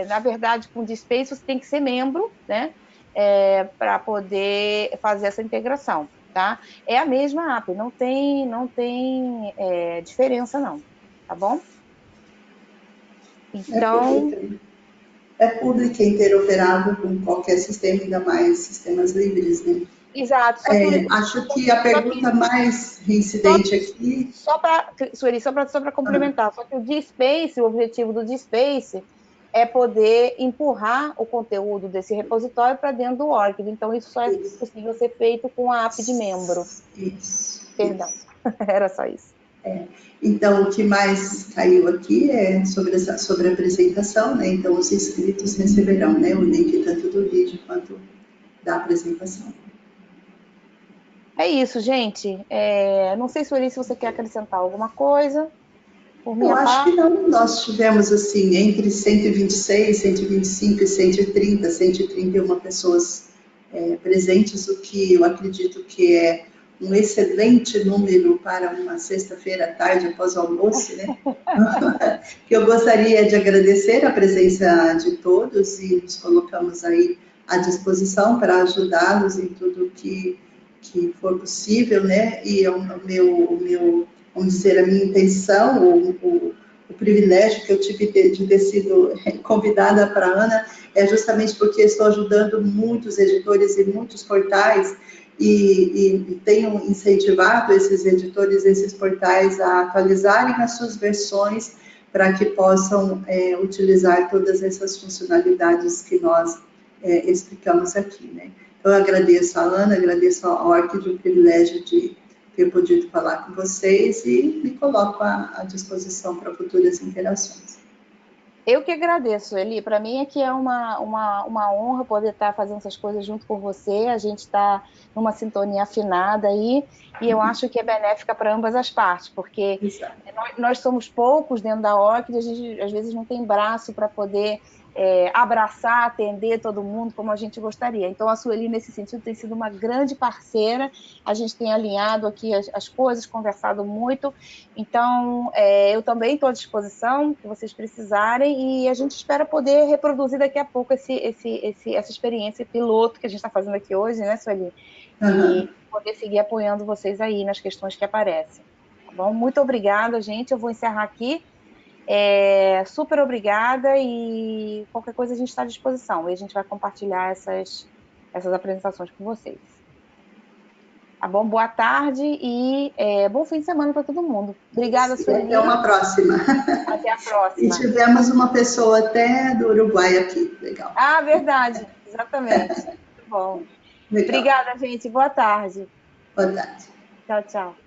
na verdade, com o DSpace você tem que ser membro, né? Para poder fazer essa integração, tá? É a mesma app, não tem diferença não, tá bom? Então... É pública e interoperável com qualquer sistema, ainda mais sistemas livres, né? Exato. Acho que a pergunta mais reincidente aqui... Sueli, só para complementar, só que o DSpace, o objetivo do DSpace é poder empurrar o conteúdo desse repositório para dentro do ORCID. Então, isso só é possível ser feito com a app de membro. Isso. Perdão, era só isso. Então, o que mais caiu aqui é sobre a apresentação, né? Então, os inscritos receberão, né, o link tanto do vídeo quanto da apresentação. É isso, gente. Não sei, Sueli, se você quer acrescentar alguma coisa. Eu acho que não. Nós tivemos, assim, entre 126, 125 e 130, 131 pessoas presentes, o que eu acredito que é um excelente número para uma sexta-feira à tarde, após o almoço, né? Que eu gostaria de agradecer a presença de todos e nos colocamos aí à disposição para ajudá-los em tudo que for possível, né? E vamos dizer, a minha intenção, o privilégio que eu tive de ter sido convidada para a Ana é justamente porque estou ajudando muitos editores e muitos portais e tenho incentivado esses editores, esses portais a atualizarem as suas versões para que possam utilizar todas essas funcionalidades que nós explicamos aqui, né? Então, eu agradeço a Ana, agradeço ao ORCID o privilégio de ter podido falar com vocês e me coloco à disposição para futuras interações. Eu que agradeço, Eli. Para mim é que é uma honra poder estar fazendo essas coisas junto com você. A gente está numa sintonia afinada aí, e eu acho que é benéfica para ambas as partes, porque nós somos poucos dentro da ORCID, a gente às vezes não tem braço para poder abraçar, atender todo mundo como a gente gostaria. Então, a Sueli, nesse sentido, tem sido uma grande parceira, a gente tem alinhado aqui as coisas, conversado muito. Então, eu também estou à disposição, que vocês precisarem, e a gente espera poder reproduzir daqui a pouco essa experiência piloto que a gente está fazendo aqui hoje, né, Sueli? E poder seguir apoiando vocês aí nas questões que aparecem. Tá bom? Muito obrigada, gente. Eu vou encerrar aqui. Super obrigada, e qualquer coisa a gente está à disposição, e a gente vai compartilhar essas apresentações com vocês. Tá bom? Boa tarde e bom fim de semana para todo mundo. Obrigada, Sueli. Até uma próxima. Até a próxima. E tivemos uma pessoa até do Uruguai aqui, legal. Ah, verdade, exatamente. Muito bom. Legal. Obrigada, gente. Boa tarde. Boa tarde. Tchau, tchau.